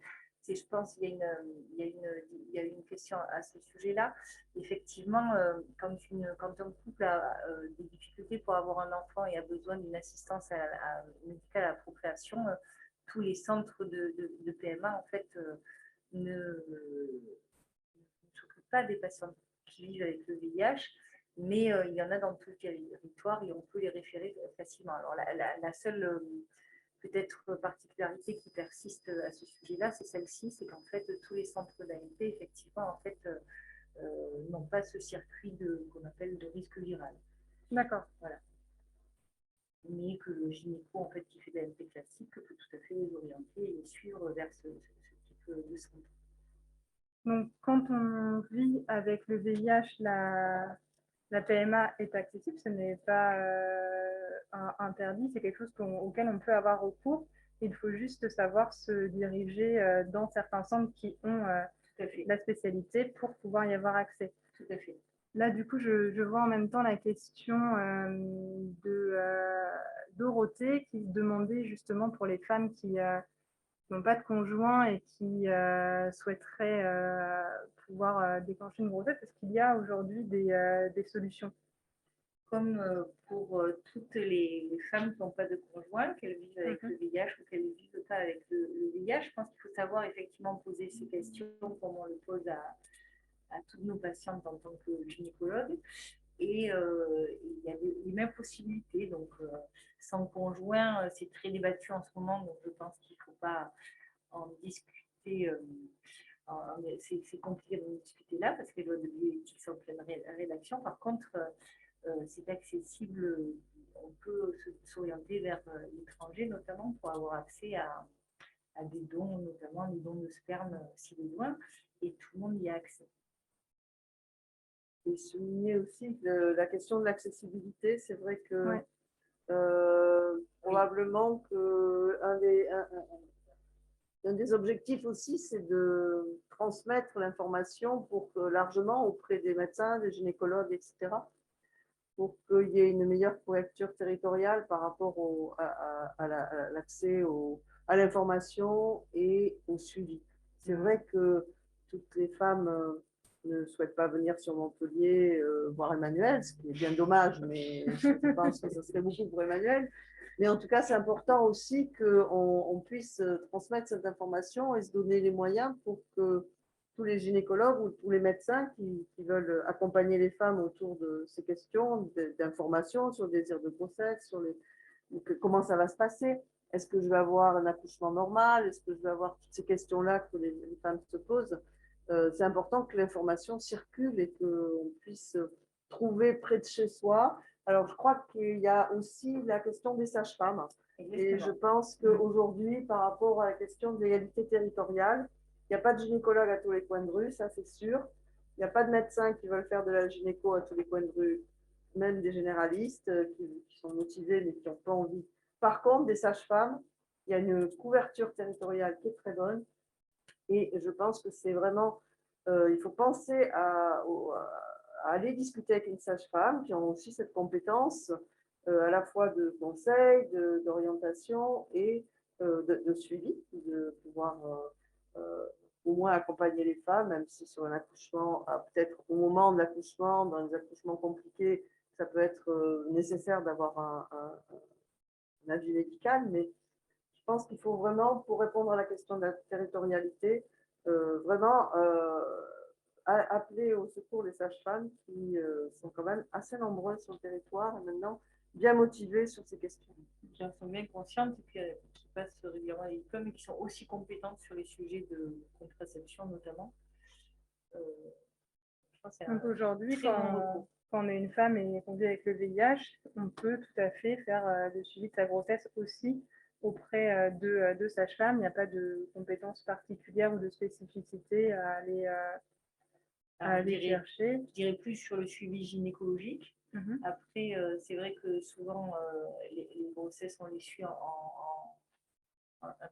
je pense qu'il y a une question à ce sujet-là. Effectivement, quand un couple a des difficultés pour avoir un enfant et a besoin d'une assistance médicale à la procréation, tous les centres de PMA, en fait, ne s'occupent pas des patients qui vivent avec le VIH, mais il y en a dans tout le territoire et on peut les référer facilement. Alors, la seule peut-être particularité qui persiste à ce sujet-là, c'est celle-ci, c'est qu'en fait, tous les centres d'AMP, effectivement, en fait, n'ont pas ce circuit qu'on appelle de risque viral. D'accord. Voilà. Mais que le gynéco, en fait, qui fait de l'AMP classique, peut tout à fait les orienter et les suivre vers ce type de centre. Donc, quand on vit avec le VIH, la PMA est accessible, ce n'est pas interdit, c'est quelque chose auquel on peut avoir recours. Il faut juste savoir se diriger dans certains centres qui ont la spécialité pour pouvoir y avoir accès. Tout à fait. Là, du coup, je vois en même temps la question de Dorothée qui demandait justement pour les femmes qui n'ont pas de conjoint et qui souhaiteraient pouvoir déclencher une grossesse. Est-ce qu'il y a aujourd'hui des solutions? Comme pour toutes les femmes qui n'ont pas de conjoint, qu'elles vivent avec le VIH ou qu'elles ne vivent pas avec le VIH, je pense qu'il faut savoir effectivement poser ces questions comme on le pose à toutes nos patientes en tant que gynécologue. Et il y a les mêmes possibilités. Donc, sans conjoint, c'est très débattu en ce moment, donc je pense qu'il ne faut pas en discuter. C'est compliqué de discuter là parce que les lois de bioéthique sont en pleine rédaction. Par contre, c'est accessible, on peut s'orienter vers l'étranger notamment pour avoir accès à des dons, notamment des dons de sperme si besoin, et tout le monde y a accès. Et souligner aussi la question de l'accessibilité, c'est vrai que ouais. probablement qu'un des objectifs aussi, c'est de transmettre l'information pour que largement auprès des médecins, des gynécologues, etc., pour qu'il y ait une meilleure couverture territoriale par rapport à l'accès à l'information et au suivi. C'est vrai que toutes les femmes ne souhaitent pas venir sur Montpellier voir Emmanuel, ce qui est bien dommage, mais je pense que ce serait beaucoup pour Emmanuel. Mais en tout cas, c'est important aussi qu'on puisse transmettre cette information et se donner les moyens pour que tous les gynécologues ou tous les médecins qui veulent accompagner les femmes autour de ces questions d'information sur le désir de grossesse, sur comment ça va se passer. Est-ce que je vais avoir un accouchement normal? Est-ce que je vais avoir toutes ces questions-là que les femmes se posent? C'est important que l'information circule et qu'on puisse trouver près de chez soi. Alors, je crois qu'il y a aussi la question des sages-femmes. Et je pense qu'aujourd'hui, par rapport à la question de l'égalité territoriale, il n'y a pas de gynécologue à tous les coins de rue, ça c'est sûr. Il n'y a pas de médecins qui veulent faire de la gynéco à tous les coins de rue, même des généralistes qui sont motivés mais qui n'ont pas envie. Par contre, des sages-femmes, il y a une couverture territoriale qui est très bonne. Et je pense que c'est vraiment, il faut penser à aller discuter avec une sage-femme qui ont aussi cette compétence à la fois de conseil, d'orientation et de suivi, de pouvoir au moins accompagner les femmes, même si sur un accouchement, peut-être au moment de l'accouchement, dans les accouchements compliqués, ça peut être nécessaire d'avoir un avis médical, mais je pense qu'il faut vraiment, pour répondre à la question de la territorialité, vraiment appeler au secours les sages-femmes qui sont quand même assez nombreuses sur le territoire et maintenant bien motivées sur ces questions. Qui en sont bien conscientes et puis qui passent régulièrement à l'ICOM et qui sont aussi compétentes sur les sujets de contraception notamment. Je pense que c'est Donc aujourd'hui, très bon recours. quand on est une femme et qu'on vit avec le VIH, on peut tout à fait faire le suivi de sa grossesse aussi auprès de sages-femmes. Il n'y a pas de compétences particulières ou de spécificité à aller chercher. Je dirais plus sur le suivi gynécologique. Après, c'est vrai que souvent, les grossesses, on les suit un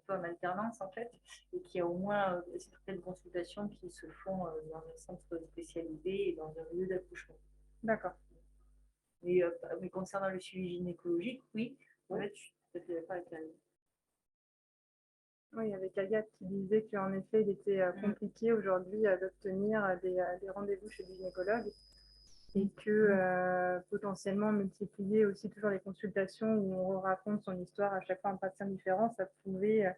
peu en alternance, en fait, et qu'il y a au moins certaines consultations qui se font dans un centre spécialisé et dans un lieu d'accouchement. D'accord. Mais concernant le suivi gynécologique, oui, en fait, je suis tout à fait d'accord avec elle. Oui, il y avait Agathe qui disait qu'en effet, il était compliqué aujourd'hui d'obtenir des rendez-vous chez le gynécologue et que potentiellement multiplier aussi toujours les consultations où on raconte son histoire à chaque fois un praticien différent, ça pouvait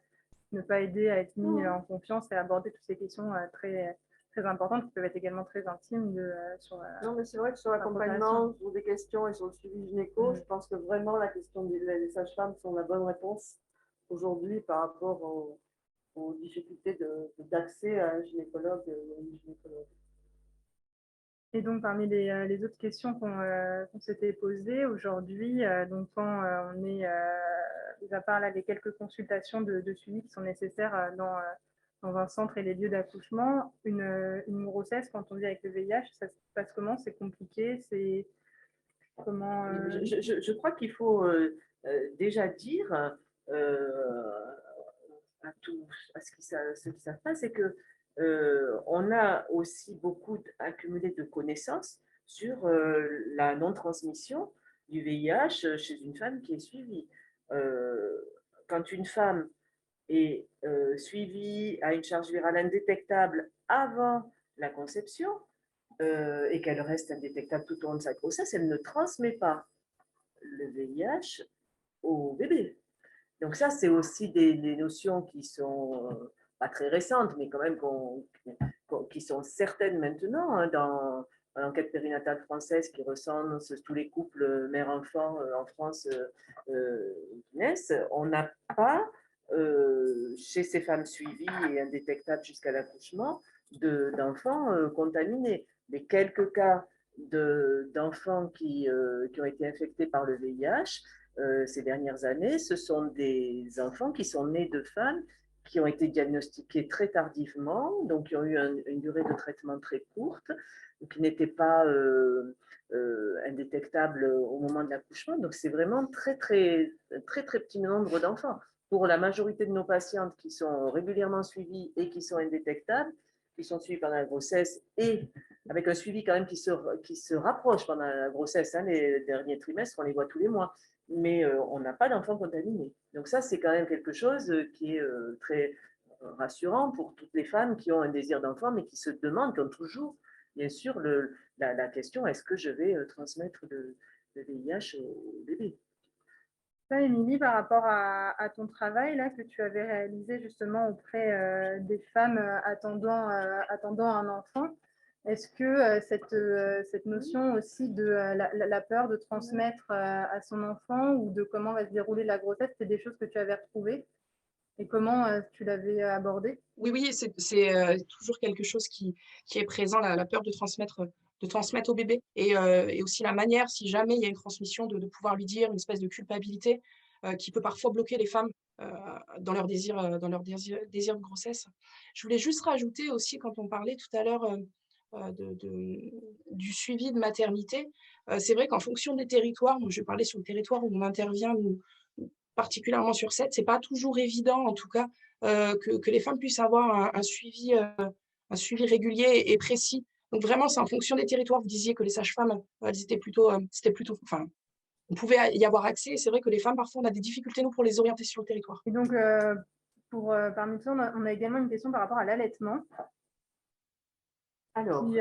ne pas aider à être mis en confiance et à aborder toutes ces questions très, très importantes qui peuvent être également très intimes sur Non, mais c'est vrai que sur l'accompagnement, sur des questions et sur le suivi gynéco, je pense que vraiment la question des sages-femmes sont la bonne réponse aujourd'hui par rapport aux difficultés d'accès à un gynécologue ou une gynécologue. Et donc, parmi les autres questions qu'on s'était posées aujourd'hui, donc quand on est, mis à part là, les quelques consultations de suivi qui sont nécessaires dans un centre et les lieux d'accouchement, une grossesse, quand on vit avec le VIH, ça se passe comment? C'est compliqué? C'est comment je crois qu'il faut déjà dire à ce qui se passe, c'est que on a aussi beaucoup accumulé de connaissances sur la non-transmission du VIH chez une femme qui est suivie. Quand une femme est suivie à une charge virale indétectable avant la conception et qu'elle reste indétectable tout au long de sa grossesse, elle ne transmet pas le VIH au bébé. Donc ça, c'est aussi des notions qui sont pas très récentes, mais quand même qui sont certaines maintenant hein, dans l'enquête périnatale française qui recense tous les couples mère-enfant en France qui naissent. On n'a pas, chez ces femmes suivies et indétectables jusqu'à l'accouchement, d'enfants contaminés. Les quelques cas d'enfants qui ont été infectés par le VIH, ces dernières années, ce sont des enfants qui sont nés de femmes qui ont été diagnostiquées très tardivement, donc qui ont eu une durée de traitement très courte, qui n'étaient pas indétectables au moment de l'accouchement. Donc c'est vraiment très petit nombre d'enfants. Pour la majorité de nos patientes qui sont régulièrement suivies et qui sont indétectables, qui sont suivies pendant la grossesse et avec un suivi quand même qui se rapproche pendant la grossesse, hein, les derniers trimestres, on les voit tous les mois. Mais on n'a pas d'enfants contaminés. Donc ça, c'est quand même quelque chose qui est très rassurant pour toutes les femmes qui ont un désir d'enfant, mais qui se demandent, qui ont toujours bien sûr, la question, est-ce que je vais transmettre le VIH au bébé? Ça, Émilie, par rapport à ton travail là, que tu avais réalisé justement auprès des femmes attendant un enfant, est-ce que cette notion aussi de la peur de transmettre à son enfant ou de comment va se dérouler la grossesse, c'est des choses que tu avais retrouvées et comment tu l'avais abordé? Oui, c'est toujours quelque chose qui est présent, la peur de transmettre au bébé et aussi la manière, si jamais il y a une transmission, de pouvoir lui dire une espèce de culpabilité qui peut parfois bloquer les femmes dans leur désir de grossesse. Je voulais juste rajouter aussi, quand on parlait tout à l'heure du suivi de maternité, c'est vrai qu'en fonction des territoires, moi je parlais sur le territoire où on intervient, nous, particulièrement sur Sète, c'est pas toujours évident, en tout cas, que les femmes puissent avoir un suivi régulier et précis. Donc vraiment, c'est en fonction des territoires. Vous disiez que les sages-femmes, elles étaient plutôt, enfin, on pouvait y avoir accès. Et c'est vrai que les femmes, parfois, on a des difficultés, nous, pour les orienter sur le territoire. Et donc, parmi ça, on a également une question par rapport à l'allaitement. Alors, Qui,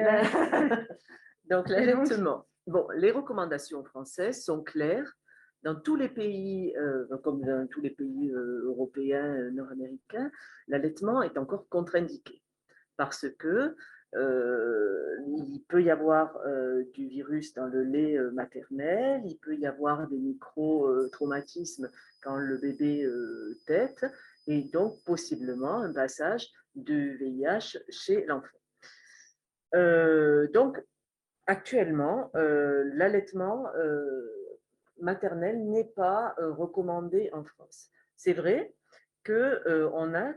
donc l'allaitement. Bon, les recommandations françaises sont claires. Dans tous les pays, comme dans tous les pays européens, nord-américains, l'allaitement est encore contre-indiqué parce que il peut y avoir du virus dans le lait maternel, il peut y avoir des micro-traumatismes quand le bébé tète, et donc possiblement un passage de VIH chez l'enfant. Donc, actuellement, l'allaitement maternel n'est pas recommandé en France. C'est vrai qu'on a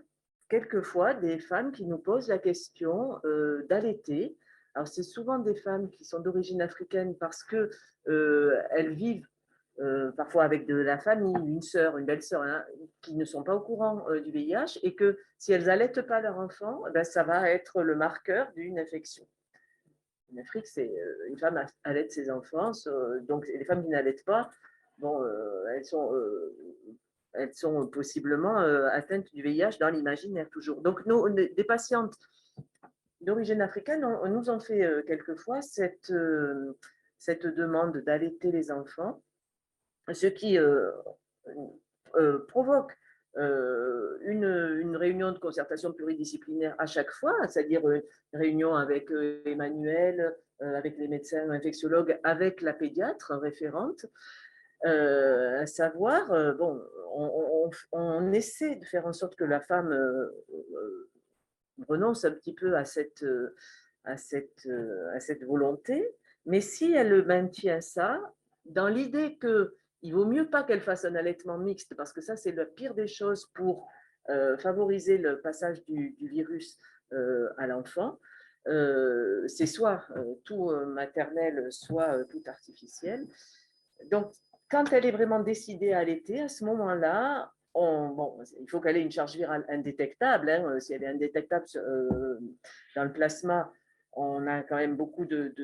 quelquefois des femmes qui nous posent la question d'allaiter. Alors, c'est souvent des femmes qui sont d'origine africaine parce qu'elles vivent parfois avec de la famille, une sœur, une belle-sœur, hein, qui ne sont pas au courant du VIH et que si elles n'allaitent pas leur enfant, ben, ça va être le marqueur d'une infection. En Afrique, c'est une femme allaite ses enfants, donc les femmes qui n'allaitent pas, bon, elles sont possiblement atteintes du VIH dans l'imaginaire toujours. Donc, des patientes d'origine africaine nous ont fait quelquefois cette demande d'allaiter les enfants, ce qui provoque une réunion de concertation pluridisciplinaire à chaque fois, c'est-à-dire une réunion avec Emmanuel, avec les médecins infectiologues, avec la pédiatre référente, à savoir, bon, on essaie de faire en sorte que la femme renonce un petit peu à cette volonté, mais si elle maintient ça, dans l'idée qu'il vaut mieux pas qu'elle fasse un allaitement mixte, parce que ça, c'est la pire des choses pour favoriser le passage du virus à l'enfant. C'est soit tout maternel, soit tout artificiel. Donc, quand elle est vraiment décidée à allaiter, à ce moment-là, bon, il faut qu'elle ait une charge virale indétectable. Hein. Si elle est indétectable dans le plasma, on a quand même beaucoup de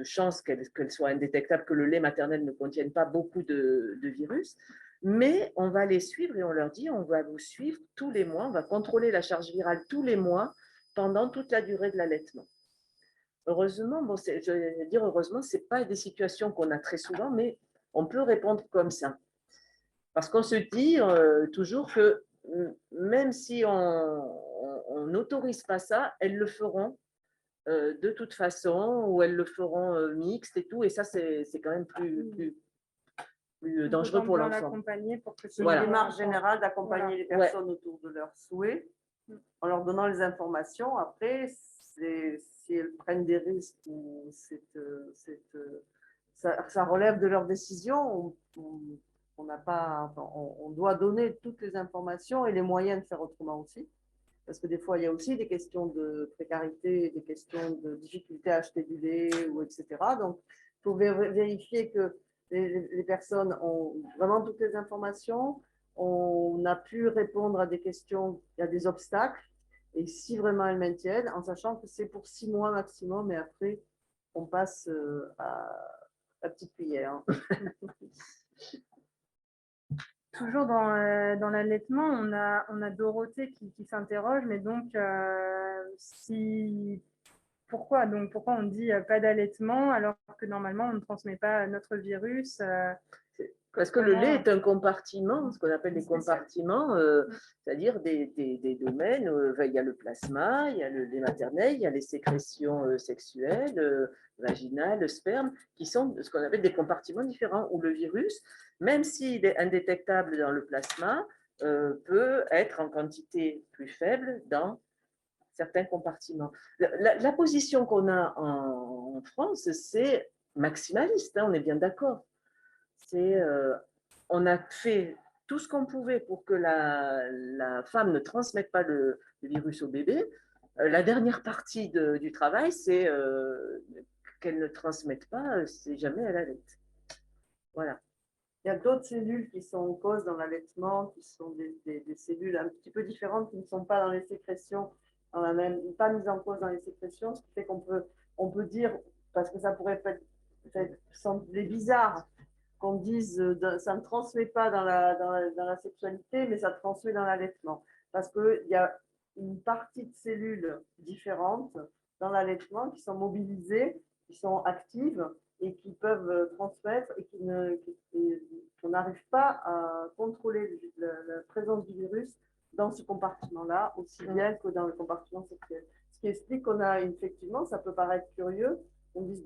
chances qu'elle soit indétectable, que le lait maternel ne contienne pas beaucoup de virus. Mais on va les suivre et on leur dit, on va vous suivre tous les mois, on va contrôler la charge virale tous les mois pendant toute la durée de l'allaitement. Heureusement, bon, je vais dire heureusement, ce n'est pas des situations qu'on a très souvent, mais on peut répondre comme ça. Parce qu'on se dit toujours que même si on n'autorise pas ça, elles le feront de toute façon, ou elles le feront mixte et tout, et ça, c'est quand même plus dangereux pour l'enfant. C'est une démarche générale d'accompagner les personnes autour de leurs souhaits, en leur donnant les informations. Après, si elles prennent des risques ou ça relève de leur décision, on doit donner toutes les informations et les moyens de faire autrement aussi. Parce que des fois, il y a aussi des questions de précarité, des questions de difficulté à acheter du lait, etc. Donc, il faut vérifier que les personnes ont vraiment toutes les informations. On a pu répondre à des questions, il y a des obstacles. Et si vraiment elles maintiennent, en sachant que c'est pour 6 mois maximum, et après, on passe à la petite cuillère. Toujours dans l'allaitement, on a Dorothée qui s'interroge, mais donc si pourquoi? Donc, pourquoi on dit pas d'allaitement alors que normalement, on ne transmet pas notre virus Parce que le lait est un compartiment, ce qu'on appelle des compartiments, c'est-à-dire des domaines. Il y a le plasma, il y a le lait maternel, il y a les sécrétions sexuelles, vaginales, le sperme, qui sont ce qu'on appelle des compartiments différents, où le virus, même s'il est indétectable dans le plasma, peut être en quantité plus faible dans certains compartiments. La position qu'on a en France, c'est maximaliste, hein, on est bien d'accord. On a fait tout ce qu'on pouvait pour que la femme ne transmette pas le virus au bébé. La dernière partie du travail, c'est qu'elle ne transmette pas si jamais elle allait. Voilà. Il y a d'autres cellules qui sont en cause dans l'allaitement, qui sont des cellules un petit peu différentes, qui ne sont pas dans les sécrétions, pas mises en cause dans les sécrétions, ce qui fait on peut dire, parce que ça pourrait sembler bizarre, qu'on dise ça ne transmet pas dans la sexualité, mais ça transmet dans l'allaitement. Parce qu'il y a une partie de cellules différentes dans l'allaitement qui sont mobilisées, qui sont actives et qui peuvent transmettre et qu'on n'arrive pas à contrôler la présence du virus dans ce compartiment-là, aussi bien que dans le compartiment sexuel. Ce qui explique qu'on a effectivement, ça peut paraître curieux, on dit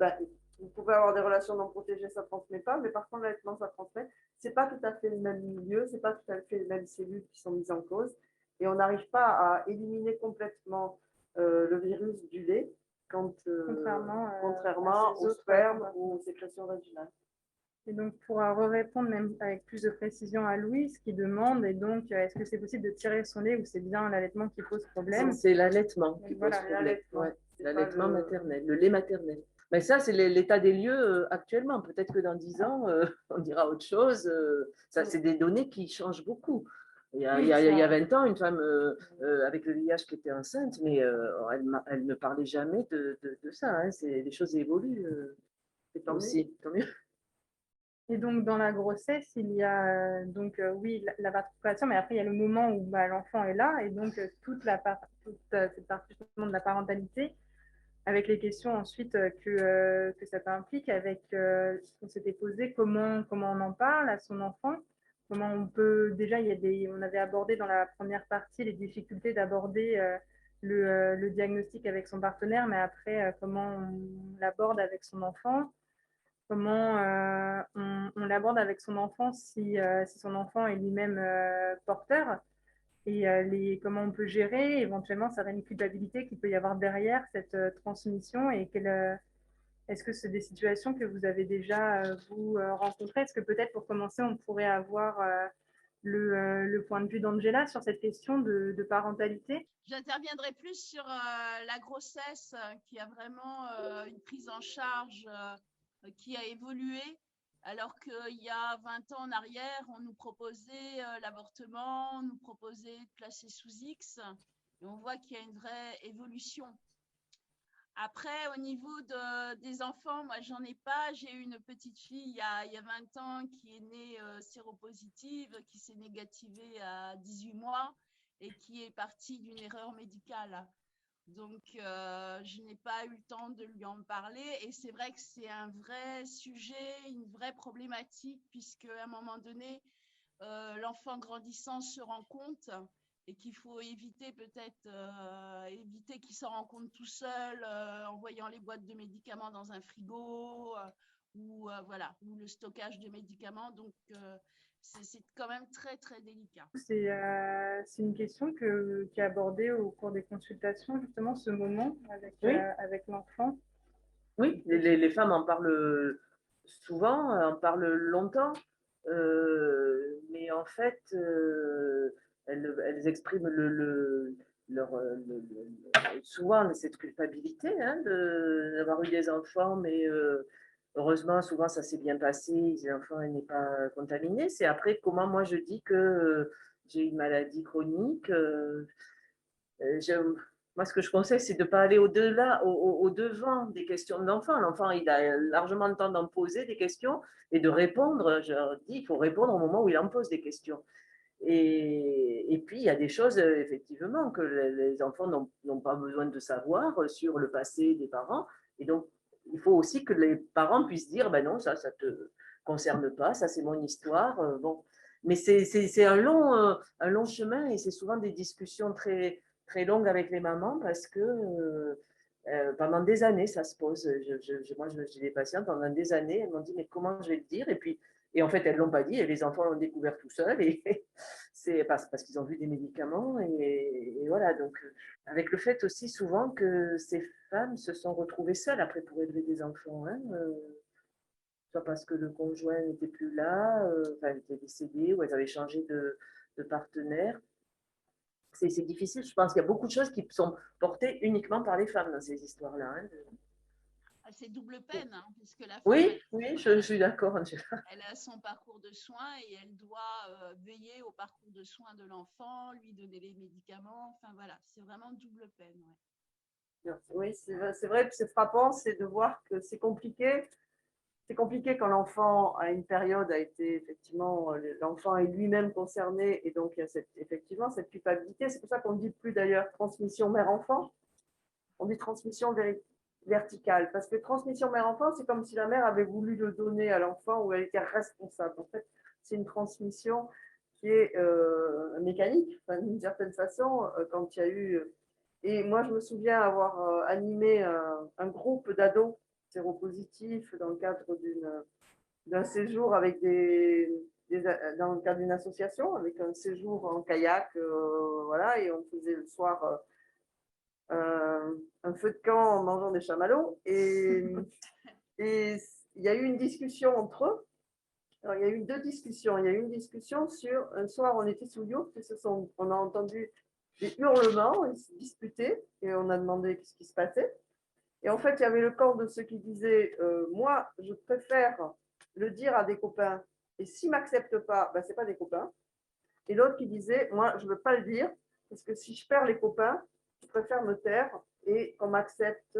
vous pouvez avoir des relations non protégées, ça ne transmet pas, mais par contre, l'allaitement, ça transmet. Ce n'est pas tout à fait le même milieu, ce n'est pas tout à fait les mêmes cellules qui sont mises en cause. Et on n'arrive pas à éliminer complètement le virus du lait, contrairement au sperme ou aux sécrétions vaginales. Et donc, pour répondre même avec plus de précision à Louise, qui demande, et donc, est-ce que c'est possible de tirer son lait ou c'est bien l'allaitement qui pose problème? C'est l'allaitement qui pose problème. L'allaitement maternel, le lait maternel. Mais ça, c'est l'état des lieux actuellement. Peut-être que dans 10 ans, on dira autre chose. Ça, c'est des données qui changent beaucoup. Il y a 20 ans, une femme avec le VIH qui était enceinte, mais elle ne parlait jamais de ça. Hein. Les choses évoluent. Tant mieux. Et donc, dans la grossesse, il y a oui, la participation, mais après, il y a le moment où l'enfant est là, et donc toute cette partie justement de la parentalité, avec les questions ensuite que ça implique, avec on s'était posé comment on en parle à son enfant, comment on peut, déjà, on avait abordé dans la première partie les difficultés d'aborder le diagnostic avec son partenaire, mais après, comment on l'aborde avec son enfant. Comment on l'aborde avec son enfant si son enfant est lui-même porteur et comment on peut gérer éventuellement certaines culpabilités qu'il peut y avoir derrière cette transmission et est-ce que c'est des situations que vous avez déjà vous rencontrées? Est-ce que peut-être pour commencer, on pourrait avoir le point de vue d'Angela sur cette question de parentalité? J'interviendrai plus sur la grossesse qui a vraiment une prise en charge qui a évolué, alors qu'il y a 20 ans en arrière, on nous proposait l'avortement, on nous proposait de placer sous X, et on voit qu'il y a une vraie évolution. Après, au niveau des enfants, moi, j'en ai pas. J'ai eu une petite fille il y a 20 ans qui est née séropositive, qui s'est négativée à 18 mois et qui est partie d'une erreur médicale. Donc, je n'ai pas eu le temps de lui en parler. Et c'est vrai que c'est un vrai sujet, une vraie problématique, puisque à un moment donné, l'enfant grandissant se rend compte et qu'il faut éviter peut-être éviter qu'il s'en rende compte tout seul en voyant les boîtes de médicaments dans un frigo ou le stockage de médicaments. Donc, c'est quand même très, très délicat. C'est une question qui est abordée au cours des consultations, justement, ce moment avec l'enfant. Oui, les femmes en parlent souvent, en parlent longtemps, mais en fait, elles expriment souvent cette culpabilité d'avoir eu des enfants, mais heureusement, souvent ça s'est bien passé, les enfants n'est pas contaminé. C'est après comment moi je dis que j'ai une maladie chronique. Moi, ce que je conseille, c'est de ne pas aller au-delà, au-devant des questions de l'enfant. L'enfant, il a largement le temps d'en poser des questions et de répondre. Je leur dis, il faut répondre au moment où il en pose des questions. Et puis, il y a des choses, effectivement, que les enfants n'ont pas besoin de savoir sur le passé des parents. Et donc, il faut aussi que les parents puissent dire, ben non, ça ne te concerne pas, ça c'est mon histoire. Bon. Mais c'est un long chemin et c'est souvent des discussions très, très longues avec les mamans parce que pendant des années, ça se pose. Moi, j'ai des patientes pendant des années, elles m'ont dit, mais comment je vais le dire? Et en fait, elles ne l'ont pas dit et les enfants l'ont découvert tout seuls. Et c'est parce qu'ils ont vu des médicaments. Et voilà, donc avec le fait aussi souvent que ces femmes se sont retrouvées seules après pour élever des enfants. Hein, soit parce que le conjoint n'était plus là, enfin, il était décédé, ou elles avaient changé de partenaire. C'est difficile, je pense qu'il y a beaucoup de choses qui sont portées uniquement par les femmes dans ces histoires-là. Hein. Ah, c'est double peine, hein, puisque la femme, Oui, oui, je suis d'accord, Angela. elle a son parcours de soins et elle doit veiller au parcours de soins de l'enfant, lui donner les médicaments. Enfin voilà, c'est vraiment double peine. Ouais. Oui, c'est vrai que c'est frappant, c'est de voir que c'est compliqué. C'est compliqué quand l'enfant, à une période, a été effectivement, l'enfant est lui-même concerné et donc il y a effectivement cette culpabilité. C'est pour ça qu'on ne dit plus d'ailleurs transmission mère-enfant, on dit transmission verticale. Parce que transmission mère-enfant, c'est comme si la mère avait voulu le donner à l'enfant ou elle était responsable. En fait, c'est une transmission qui est mécanique, enfin, d'une certaine façon, quand il y a eu. Et moi, je me souviens avoir animé un groupe d'ados séropositifs dans le cadre d'un séjour avec dans le cadre d'une association, avec un séjour en kayak, voilà, et on faisait le soir un feu de camp en mangeant des chamallows. Et il y a eu une discussion entre eux. Alors, il y a eu deux discussions. Il y a eu une discussion sur un soir, on était sous yacht, on a entendu des hurlements, ils se disputaient et on a demandé ce qui se passait. Et en fait, il y avait le camp de ceux qui disaient moi, je préfère le dire à des copains et s'ils ne m'acceptent pas, ben, ce n'est pas des copains. Et l'autre qui disait moi, je ne veux pas le dire parce que si je perds les copains, je préfère me taire et qu'on m'accepte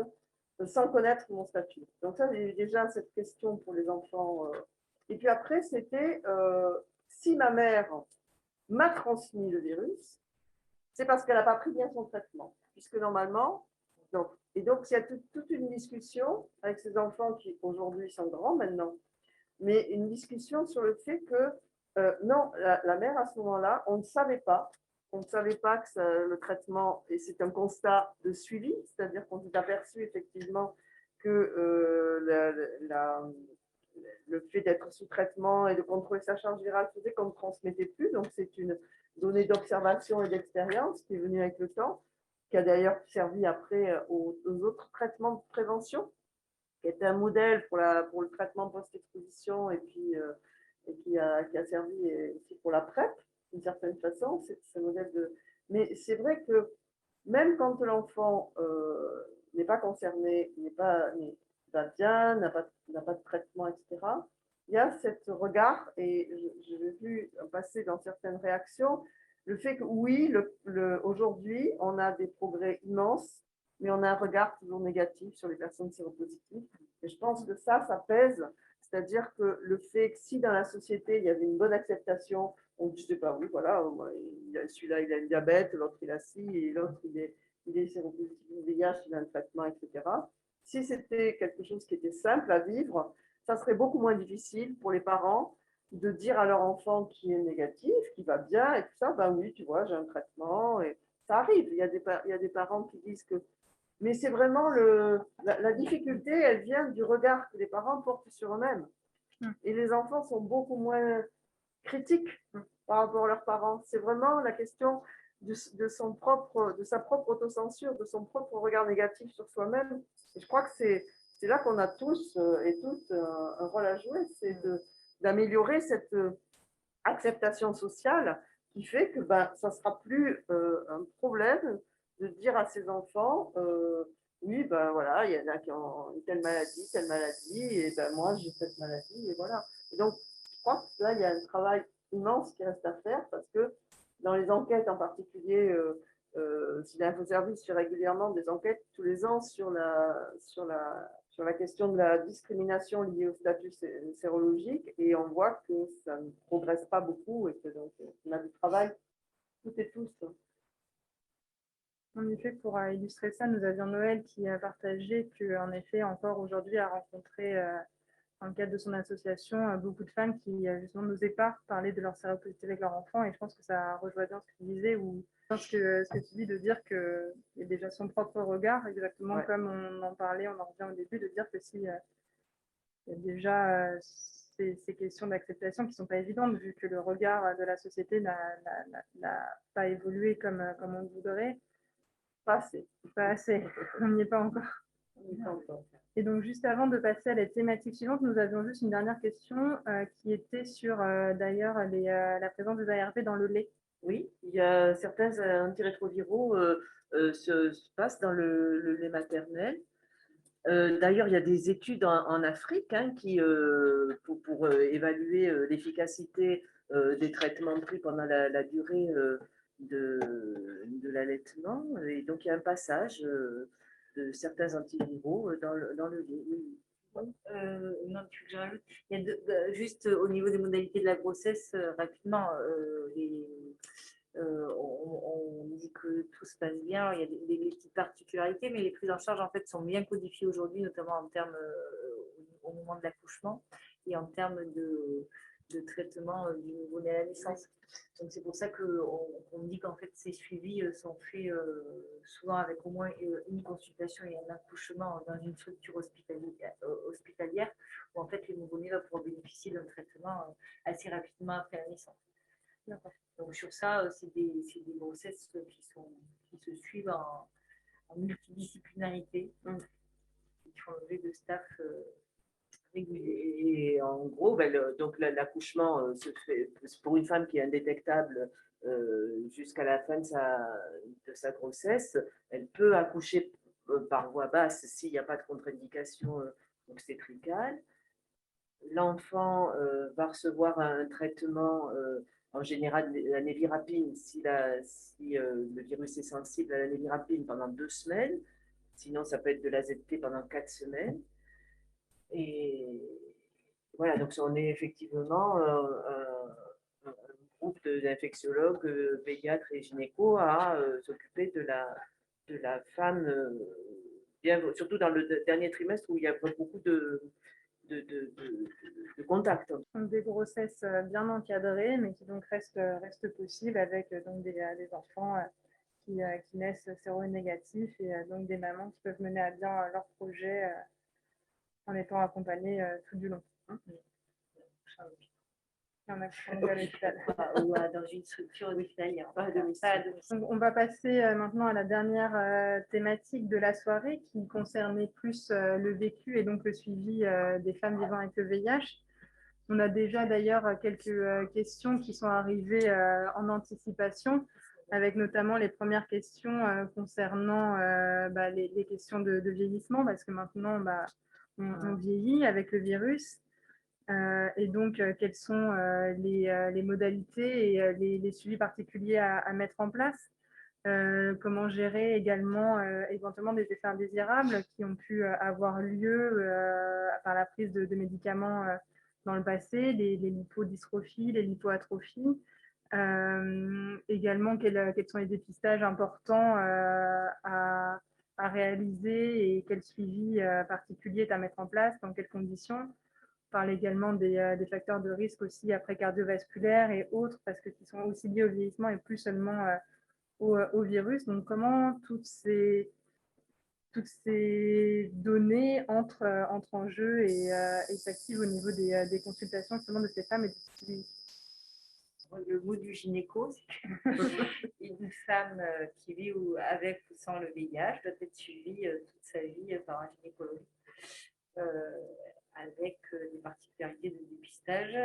sans connaître mon statut. Donc, ça, il y a déjà cette question pour les enfants. Et puis après, c'était si ma mère m'a transmis le virus, c'est parce qu'elle n'a pas pris bien son traitement. Puisque normalement, donc, et donc il y a toute une discussion avec ces enfants qui aujourd'hui sont grands maintenant, mais une discussion sur le fait que non, la mère à ce moment-là, on ne savait pas que le traitement, et c'est un constat de suivi, c'est-à-dire qu'on s'est aperçu effectivement que le fait d'être sous traitement et de contrôler sa charge virale faisait qu'on ne transmettait plus. Donc, c'est une donnée d'observation et d'expérience qui est venue avec le temps, qui a d'ailleurs servi après aux autres traitements de prévention, qui était un modèle pour le traitement post-exposition et puis qui a servi aussi pour la PrEP, d'une certaine façon. C'est ce modèle de... Mais c'est vrai que même quand l'enfant n'est pas concerné, va bien, n'a pas de traitement, etc., il y a ce regard, et je l'ai vu passer dans certaines réactions, le fait que oui, aujourd'hui, on a des progrès immenses, mais on a un regard toujours négatif sur les personnes séropositives. Et je pense que ça pèse. C'est-à-dire que le fait que si dans la société, il y avait une bonne acceptation, on ne disait pas, oui, voilà, celui-là, il a le diabète, l'autre, il a ci, et l'autre, il est séropositif du VIH, il a un traitement, etc. Si c'était quelque chose qui était simple à vivre, ça serait beaucoup moins difficile pour les parents de dire à leur enfant qui est négatif, qui va bien, et tout ça, ben oui, tu vois, j'ai un traitement, et ça arrive. Il y a des parents qui disent que... Mais c'est vraiment la difficulté, elle vient du regard que les parents portent sur eux-mêmes. Et les enfants sont beaucoup moins critiques par rapport à leurs parents. C'est vraiment la question de sa propre autocensure, de son propre regard négatif sur soi-même. Et je crois que c'est là qu'on a tous et toutes un rôle à jouer, c'est d'améliorer cette acceptation sociale qui fait que ça ne sera plus un problème de dire à ses enfants oui, ben voilà, il y en a qui ont telle maladie, et ben moi j'ai cette maladie, et voilà. Et donc, je crois que là, il y a un travail immense qui reste à faire parce que dans les enquêtes en particulier, si l'Infoservice fait régulièrement des enquêtes tous les ans sur sur la question de la discrimination liée au statut sérologique et on voit que ça ne progresse pas beaucoup et que donc on a du travail toutes et tous. En effet, pour illustrer ça, nous avions Noël qui a partagé qu'en effet, encore aujourd'hui, a rencontré, dans le cadre de son association, beaucoup de femmes qui justement n'osaient pas parler de leur séropositivité avec leur enfant. Et je pense que ça rejoint bien ce que tu disais, ou je pense que ce que tu dis de dire qu'il y a déjà son propre regard, exactement comme on en parlait, on en revient au début, de dire que si il y a déjà ces questions d'acceptation qui ne sont pas évidentes, vu que le regard de la société n'a pas évolué comme on le voudrait. Pas assez. Pas assez, on n'y est pas encore. Et donc, juste avant de passer à la thématique suivante, nous avions juste une dernière question qui était sur d'ailleurs la présence des ARV dans le lait. Oui, il y a certains antirétroviraux se passent dans le lait maternel. D'ailleurs, il y a des études en Afrique qui, pour évaluer l'efficacité des traitements pris pendant la durée de l'allaitement. Et donc, il y a un passage de certains antiviraux dans le lait. Oui. Non, je rajoute. Il y a juste au niveau des modalités de la grossesse, rapidement, on dit que tout se passe bien. Il y a des petites particularités, mais les prises en charge en fait sont bien codifiées aujourd'hui, notamment en termes au moment de l'accouchement et en termes de traitement du nouveau-né à la naissance. Donc c'est pour ça qu'on dit qu'en fait ces suivis sont faits souvent avec au moins une consultation et un accouchement dans une structure hospitalière où en fait le nouveau-né va pouvoir bénéficier d'un traitement assez rapidement après la naissance. Donc sur ça, c'est des grossesses qui se suivent en multidisciplinarité, qui font l'objet de staff régulier. Et en gros, donc l'accouchement se fait pour une femme qui est indétectable jusqu'à la fin de sa grossesse. Elle peut accoucher par voie basse s'il n'y a pas de contre-indication obstétricale. L'enfant va recevoir un traitement, en général la névirapine, si le virus est sensible à la névirapine pendant 2 semaines. Sinon, ça peut être de l'AZT pendant 4 semaines. Et voilà, donc on est effectivement un groupe d'infectiologues, pédiatres et gynécos à s'occuper de la femme, surtout dans le dernier trimestre où il y a beaucoup de contact. Donc des grossesses bien encadrées, mais qui donc restent possibles avec donc des enfants qui naissent séronégatifs et donc des mamans qui peuvent mener à bien leur projet en étant accompagnées tout du long. Ou dans une structure hospitalière. Donc, on va passer maintenant à la dernière thématique de la soirée qui concernait plus le vécu et donc le suivi des femmes vivant avec le VIH. On a déjà d'ailleurs quelques questions qui sont arrivées en anticipation, avec notamment les premières questions concernant les questions de vieillissement, parce que maintenant on vieillit avec le virus. Et donc, quelles sont les modalités et les suivis particuliers à mettre en place? Comment gérer également éventuellement des effets indésirables qui ont pu avoir lieu par la prise de médicaments dans le passé, les lipodystrophies, les lipoatrophies. Également, quels sont les dépistages importants à réaliser et quel suivi particulier est à mettre en place, dans quelles conditions? On parle également des facteurs de risque aussi après cardiovasculaires et autres, parce que qui sont aussi liés au vieillissement et plus seulement au virus. Donc, comment toutes ces données entrent en jeu et s'activent au niveau des consultations justement de ces femmes et des suivis? Le mot du gynéco, c'est qu'une femme qui vit avec ou sans le VIH doit être suivie toute sa vie par un gynécologue, avec des particularités de dépistage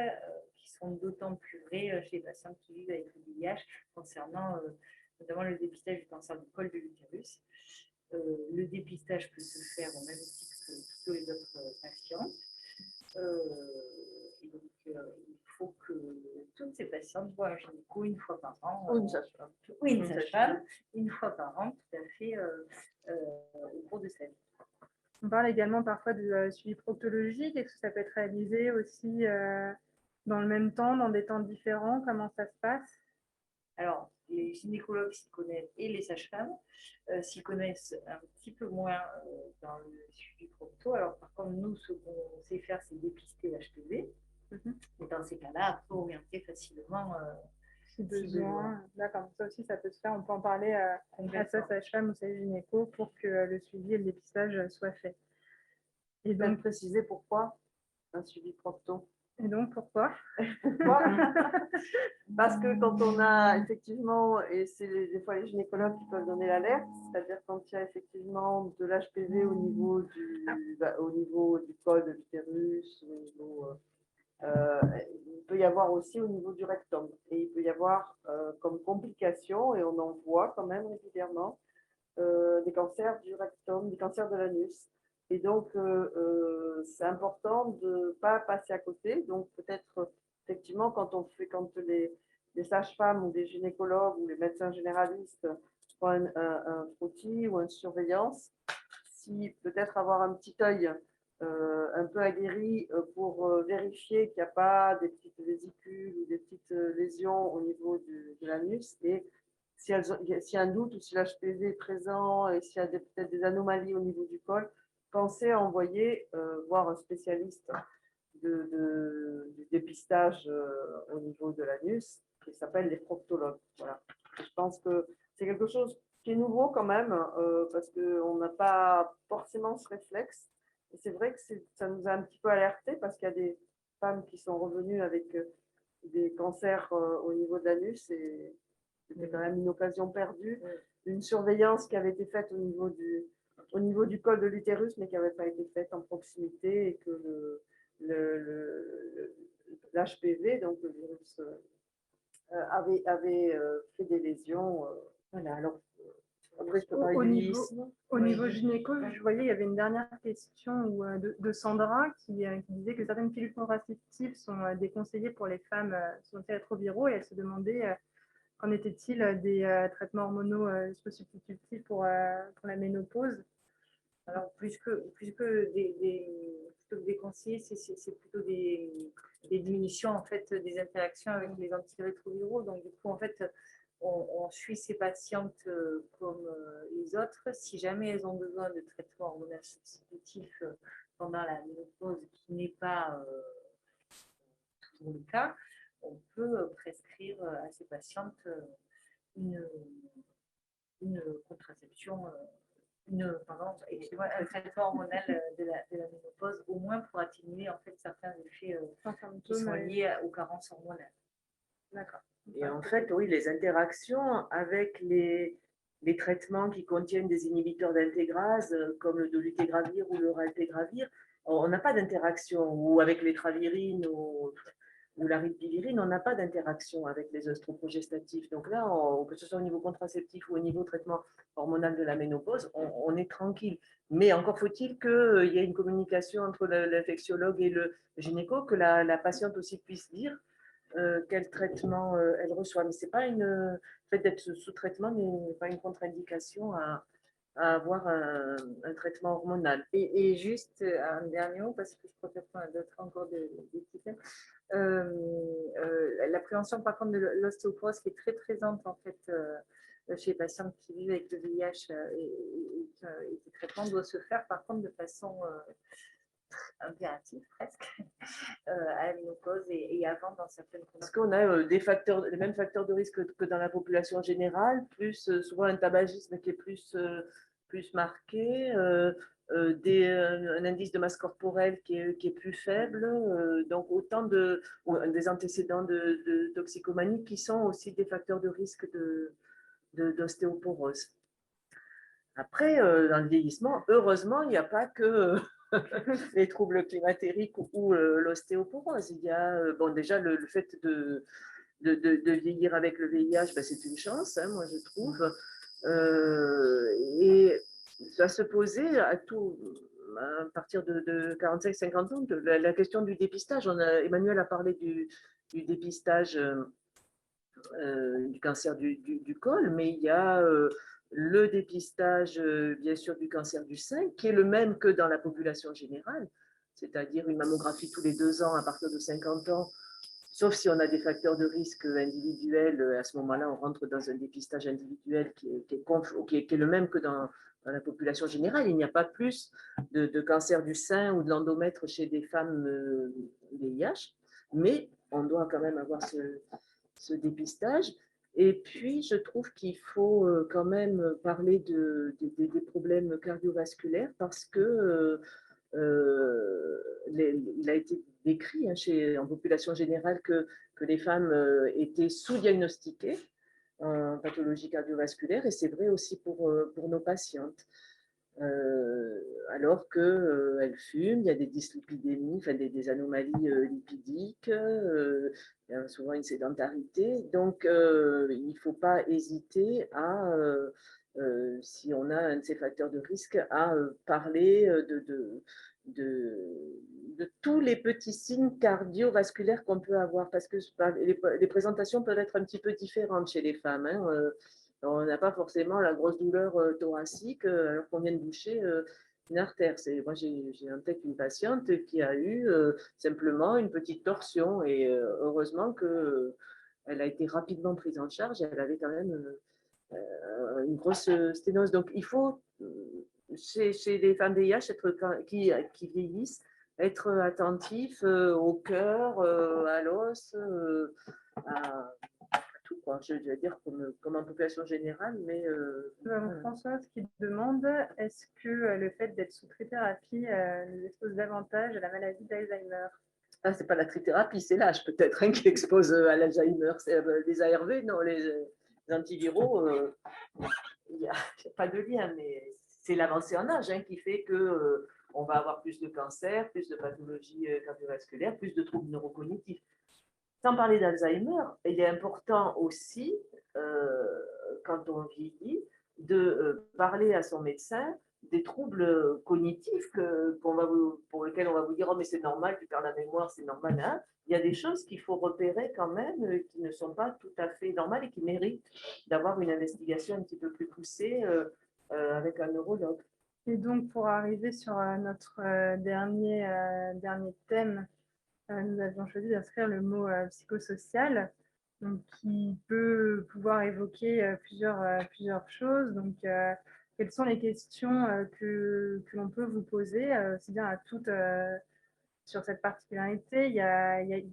qui sont d'autant plus vraies chez les patients qui vivent avec le VIH, concernant notamment le dépistage du cancer du col de l'utérus. Le dépistage peut se faire au même titre que tous les autres patients. Et donc, il faut que toutes ces patientes voient un gynéco une fois par an. Ou une sage-femme. Oui, une sage-femme, une fois par an, tout à fait, au cours de sa vie. On parle également parfois de suivi proctologique. Est-ce que ça peut être réalisé aussi dans le même temps, dans des temps différents? Comment ça se passe? Alors, les gynécologues s'y connaissent et les sages-femmes s'y connaissent un petit peu moins dans le suivi procto. Alors, par contre, nous, ce qu'on sait faire, c'est dépister l'HPV. Et dans ces cas-là, après, orienter facilement Si besoin. D'accord, ça aussi, ça peut se faire. On peut en parler à sa sage-femme ou sa gynéco pour que le suivi et le dépistage soient faits. Et donc, préciser pourquoi un suivi procto. Et donc, pourquoi? Parce que quand on a effectivement, et c'est des fois les gynécologues qui peuvent donner l'alerte, c'est-à-dire quand il y a effectivement de l'HPV au niveau du col de l'utérus, il peut y avoir aussi au niveau du rectum. Et il peut y avoir comme complication, et on en voit quand même régulièrement, des cancers du rectum, des cancers de l'anus. Et donc, c'est important de ne pas passer à côté. Donc, peut-être, effectivement, quand les sages-femmes ou les gynécologues ou les médecins généralistes font un frottis ou une surveillance, si peut-être avoir un petit œil un peu aguerri pour vérifier qu'il n'y a pas des petites vésicules ou des petites lésions au niveau de l'anus. Et s'il y a un doute ou si l'HPV est présent et s'il y a peut-être des anomalies au niveau du col, pensez à envoyer voir un spécialiste du dépistage au niveau de l'anus qui s'appelle les proctologues. Voilà. Et je pense que c'est quelque chose qui est nouveau quand même parce qu'on n'a pas forcément ce réflexe. Et c'est vrai que ça nous a un petit peu alertés parce qu'il y a des femmes qui sont revenues avec des cancers au niveau de l'anus et c'était quand même une occasion perdue, une surveillance qui avait été faite au niveau du col de l'utérus, mais qui n'avait pas été faite en proximité et que l'HPV, donc le virus, avait fait des lésions. Voilà, alors, après, je peux parler du vieillissement. Au niveau gynéco, je voyais, il y avait une dernière question de Sandra qui disait que certaines pilules contraceptives sont déconseillées pour les femmes sous rétroviraux et elle se demandait qu'en était-il des traitements hormonaux substitutifs pour la ménopause. Alors, plus que des conseillers, c'est plutôt des diminutions en fait, des interactions avec les antirétroviraux. Donc, du coup, en fait, on suit ces patientes comme les autres. Si jamais elles ont besoin de traitements hormonaux substitutifs pendant la ménopause, qui n'est pas toujours le cas, on peut prescrire à ces patientes une contraception. Un traitement hormonal de la ménopause, au moins pour atténuer en fait certains effets qui sont liés aux carences hormonales. D'accord. Et en fait, oui, les interactions avec les traitements qui contiennent des inhibiteurs d'intégrase, comme le dolutegravir ou le raltegravir, on n'a pas d'interaction, ou avec les travirines ou la ribipilirine, on n'a pas d'interaction avec les œstroprogestatifs. Donc là, que ce soit au niveau contraceptif ou au niveau traitement hormonal de la ménopause, on est tranquille. Mais encore faut-il qu'il y ait une communication entre l'infectiologue et le gynéco, que la patiente aussi puisse dire quel traitement elle reçoit. Mais c'est pas le fait d'être sous traitement n'est pas une contre-indication à avoir un traitement hormonal. Et juste un dernier mot, parce que je crois qu'il y a d'autres encore des petits thèmes. La prévention, par contre, de l'ostéoporose qui est très présente en fait chez les patients qui vivent avec le VIH et les traitements doit se faire par contre de façon impérative presque à la ménopause et avant dans certaines conditions. Parce qu'on a les mêmes facteurs de risque que dans la population générale, plus souvent un tabagisme qui est plus marqué, un indice de masse corporelle qui est plus faible, donc autant des antécédents de toxicomanie qui sont aussi des facteurs de risque d'ostéoporose. Après, dans le vieillissement, heureusement, il n'y a pas que les troubles climatériques ou l'ostéoporose. Il y a déjà le fait de vieillir avec le VIH, c'est une chance, hein, moi je trouve. Et ça se posait à partir de 45-50 ans, la question du dépistage. Emmanuel a parlé du dépistage du cancer du col, mais il y a le dépistage, bien sûr, du cancer du sein, qui est le même que dans la population générale, c'est-à-dire une mammographie tous les 2 ans à partir de 50 ans, sauf si on a des facteurs de risque individuels. À ce moment-là, on rentre dans un dépistage individuel qui est le même que dans la population générale. Il n'y a pas plus de cancer du sein ou de l'endomètre chez des femmes VIH, mais on doit quand même avoir ce dépistage. Et puis, je trouve qu'il faut quand même parler des problèmes cardiovasculaires parce que il a été décrit en population générale que les femmes étaient sous-diagnostiquées en pathologie cardiovasculaire, et c'est vrai aussi pour nos patientes. Alors qu'elles fument, il y a des dyslipidémies, enfin des anomalies lipidiques, il y a souvent une sédentarité. Donc, il ne faut pas hésiter si on a un de ces facteurs de risque, à parler de tous les petits signes cardiovasculaires qu'on peut avoir, parce que les présentations peuvent être un petit peu différentes chez les femmes. Hein. On n'a pas forcément la grosse douleur thoracique alors qu'on vient de boucher une artère. Moi, j'ai en tête une patiente qui a eu simplement une petite torsion, et heureusement qu'elle a été rapidement prise en charge. Elle avait quand même une grosse sténose. Donc, il faut, chez les femmes VIH qui vieillissent, être attentif au cœur, à l'os, à tout, quoi. Je veux dire, comme en population générale, mais Voilà. Françoise qui demande, est-ce que le fait d'être sous trithérapie nous expose davantage à la maladie d'Alzheimer? Ah, c'est pas la trithérapie, c'est l'âge peut-être qui expose à l'Alzheimer. Les ARV, non, les antiviraux, il n'y a pas de lien, mais c'est l'avancée en âge qui fait que on va avoir plus de cancer, plus de pathologies cardiovasculaires, plus de troubles neurocognitifs. Sans parler d'Alzheimer, il est important aussi, quand on vieillit, de parler à son médecin des troubles cognitifs pour lesquels on va vous dire « Oh, mais c'est normal, tu perds la mémoire, c'est normal. » Hein. Il y a des choses qu'il faut repérer quand même qui ne sont pas tout à fait normales et qui méritent d'avoir une investigation un petit peu plus poussée avec un neurologue. Et donc, pour arriver sur notre dernier thème, nous avions choisi d'inscrire le mot psychosocial, donc, qui peut pouvoir évoquer plusieurs choses. Donc, quelles sont les questions que l'on peut vous poser, aussi bien à toutes sur cette particularité? Il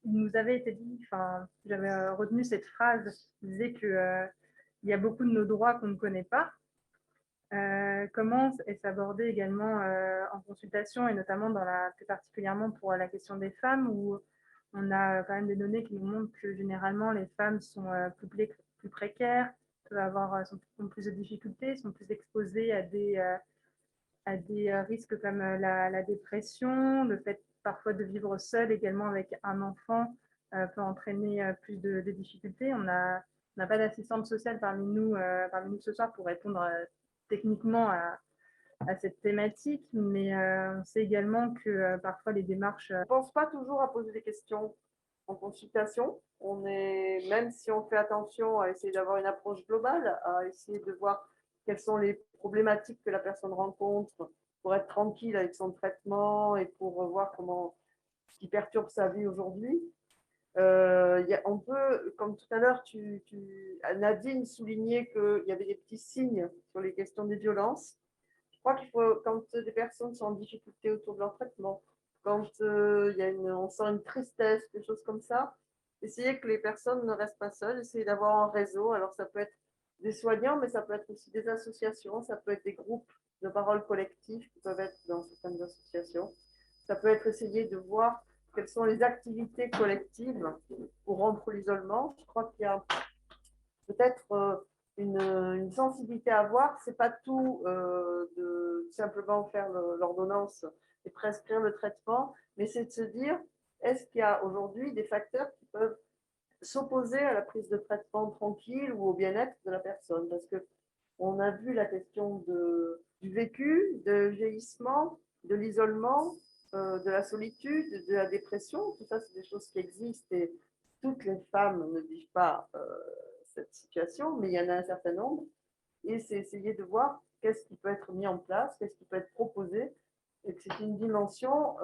nous avait été dit, enfin, j'avais retenu cette phrase qui disait que il y a beaucoup de nos droits qu'on ne connaît pas. Comment est-ce abordé également en consultation, et notamment plus particulièrement pour la question des femmes, où on a quand même des données qui nous montrent que généralement les femmes sont plus précaires, ont plus de difficultés, sont plus exposées à des risques comme la dépression, le fait parfois de vivre seule également avec un enfant peut entraîner plus de difficultés. On n'a pas d'assistante sociale parmi nous ce soir pour répondre techniquement à cette thématique, mais on sait également que parfois les démarches... Je ne pense pas toujours à poser des questions en consultation. Même si on fait attention à essayer d'avoir une approche globale, à essayer de voir quelles sont les problématiques que la personne rencontre pour être tranquille avec son traitement et pour voir ce qui perturbe sa vie aujourd'hui. On peut, comme tout à l'heure, Nadine soulignait qu'il y avait des petits signes sur les questions des violences. Je crois qu'il faut, quand des personnes sont en difficulté autour de leur traitement, quand on sent une tristesse, des choses comme ça, essayer que les personnes ne restent pas seules, essayer d'avoir un réseau. Alors ça peut être des soignants, mais ça peut être aussi des associations, ça peut être des groupes de parole collectifs qui peuvent être dans certaines associations. Ça peut être essayer de voir quelles sont les activités collectives pour rompre l'isolement. Je crois qu'il y a peut-être une sensibilité à avoir. Ce n'est pas tout de simplement faire l'ordonnance et prescrire le traitement, mais c'est de se dire, est-ce qu'il y a aujourd'hui des facteurs qui peuvent s'opposer à la prise de traitement tranquille ou au bien-être de la personne? Parce qu'on a vu la question du vécu, de vieillissement, de l'isolement, de la solitude, de la dépression. Tout ça, c'est des choses qui existent et toutes les femmes ne vivent pas cette situation, mais il y en a un certain nombre. et c'est essayer de voir qu'est-ce qui peut être mis en place, qu'est-ce qui peut être proposé, et que c'est une dimension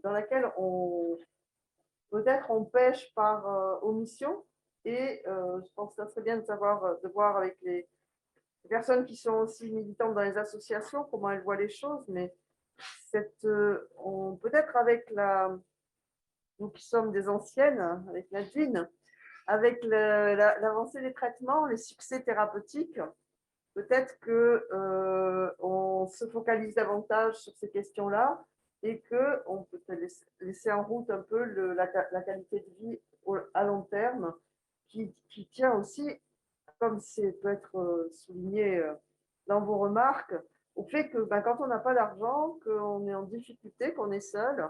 dans laquelle peut-être on pêche par omission, et je pense que ça serait bien de voir avec les personnes qui sont aussi militantes dans les associations comment elles voient les choses, mais peut-être avec nous qui sommes des anciennes, avec Nadine, avec l'avancée des traitements, les succès thérapeutiques, peut-être qu'on se focalise davantage sur ces questions-là et qu'on peut laisser en route un peu la qualité de vie à long terme qui tient aussi, comme c'est peut être souligné dans vos remarques, au fait que quand on n'a pas d'argent, qu'on est en difficulté, qu'on est seul,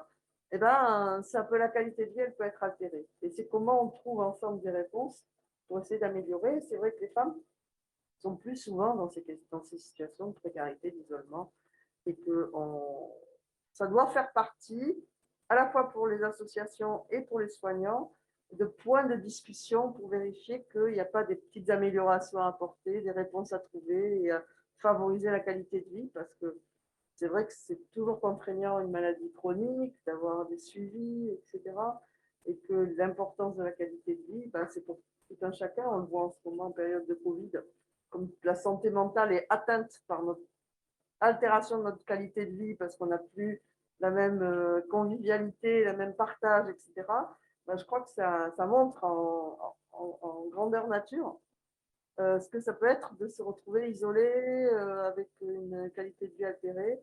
eh ben, c'est un peu la qualité de vie, elle peut être altérée. Et c'est comment on trouve ensemble des réponses pour essayer d'améliorer. C'est vrai que les femmes sont plus souvent dans ces situations de précarité, d'isolement, et que ça doit faire partie, à la fois pour les associations et pour les soignants, de points de discussion pour vérifier qu'il n'y a pas des petites améliorations à apporter, des réponses à trouver et à favoriser la qualité de vie, parce que c'est vrai que c'est toujours contraignant une maladie chronique, d'avoir des suivis, etc. Et que l'importance de la qualité de vie, c'est pour tout un chacun. On le voit en ce moment en période de Covid, comme la santé mentale est atteinte par notre altération de notre qualité de vie parce qu'on n'a plus la même convivialité, le même partage, etc. Je crois que ça montre en grandeur nature ce que ça peut être de se retrouver isolé avec une qualité de vie altérée.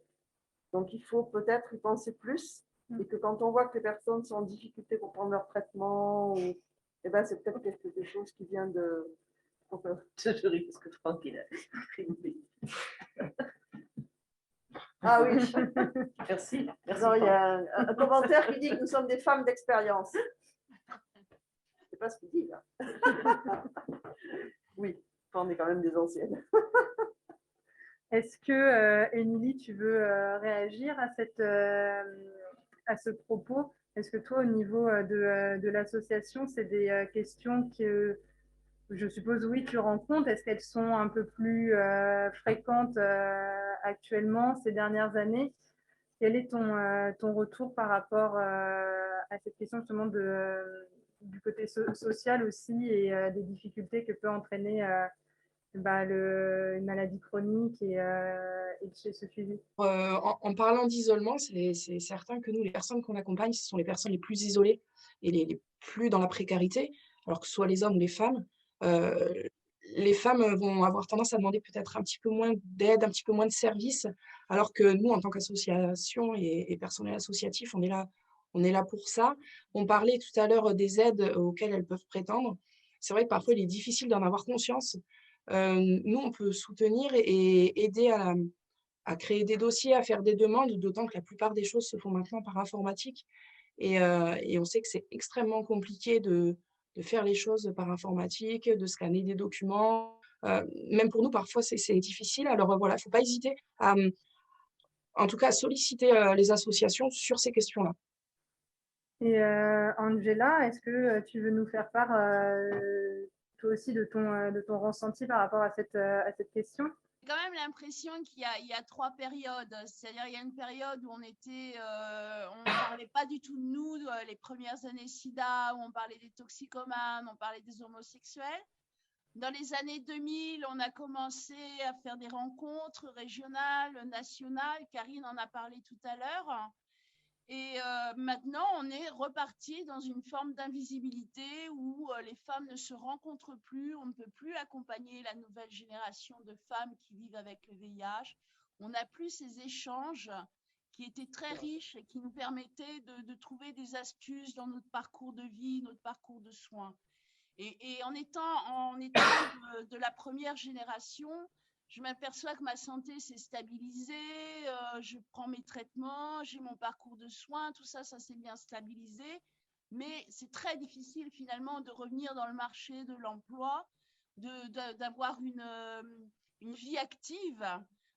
Donc, il faut peut-être y penser plus et que quand on voit que les personnes sont en difficulté pour prendre leur traitement, c'est peut-être quelque chose qui vient de... Je ris parce que Franck, il a pris. Ah oui, Merci. non, il y a un commentaire qui dit que nous sommes des femmes d'expérience. C'est pas ce qu'il dit là. Oui, on est quand même des anciennes. Est-ce que, Émilie, tu veux réagir à ce propos? Est-ce que toi, au niveau de l'association, c'est des questions que, je suppose, oui, tu rencontres? Est-ce qu'elles sont un peu plus fréquentes actuellement, ces dernières années? Quel est ton retour par rapport à cette question justement du côté social aussi et des difficultés que peut entraîner une maladie chronique et ce suivi? En parlant d'isolement, c'est certain que nous, les personnes qu'on accompagne, ce sont les personnes les plus isolées et les plus dans la précarité, alors que ce soit les hommes ou les femmes. Les femmes vont avoir tendance à demander peut-être un petit peu moins d'aide, un petit peu moins de services, alors que nous, en tant qu'association et personnel associatif, on est là pour ça. On parlait tout à l'heure des aides auxquelles elles peuvent prétendre. C'est vrai que parfois, il est difficile d'en avoir conscience. Nous, on peut soutenir et aider à créer des dossiers, à faire des demandes, d'autant que la plupart des choses se font maintenant par informatique. Et on sait que c'est extrêmement compliqué de faire les choses par informatique, de scanner des documents. Même pour nous, parfois, c'est difficile. Alors voilà, il ne faut pas hésiter à, en tout cas, à solliciter les associations sur ces questions-là. Et Angela, est-ce que tu veux nous faire part toi aussi de ton ressenti par rapport à cette question? J'ai quand même l'impression qu'il y a trois périodes. C'est-à-dire, il y a une période où on ne parlait pas du tout de nous, les premières années SIDA, où on parlait des toxicomanes, on parlait des homosexuels. Dans les années 2000, on a commencé à faire des rencontres régionales, nationales. Karine en a parlé tout à l'heure. Et maintenant, on est reparti dans une forme d'invisibilité où les femmes ne se rencontrent plus, on ne peut plus accompagner la nouvelle génération de femmes qui vivent avec le VIH. On n'a plus ces échanges qui étaient très riches et qui nous permettaient de trouver des astuces dans notre parcours de vie, notre parcours de soins. Et en étant de la première génération, je m'aperçois que ma santé s'est stabilisée, je prends mes traitements, j'ai mon parcours de soins, tout ça, ça s'est bien stabilisé. Mais c'est très difficile finalement de revenir dans le marché de l'emploi, d'avoir une vie active.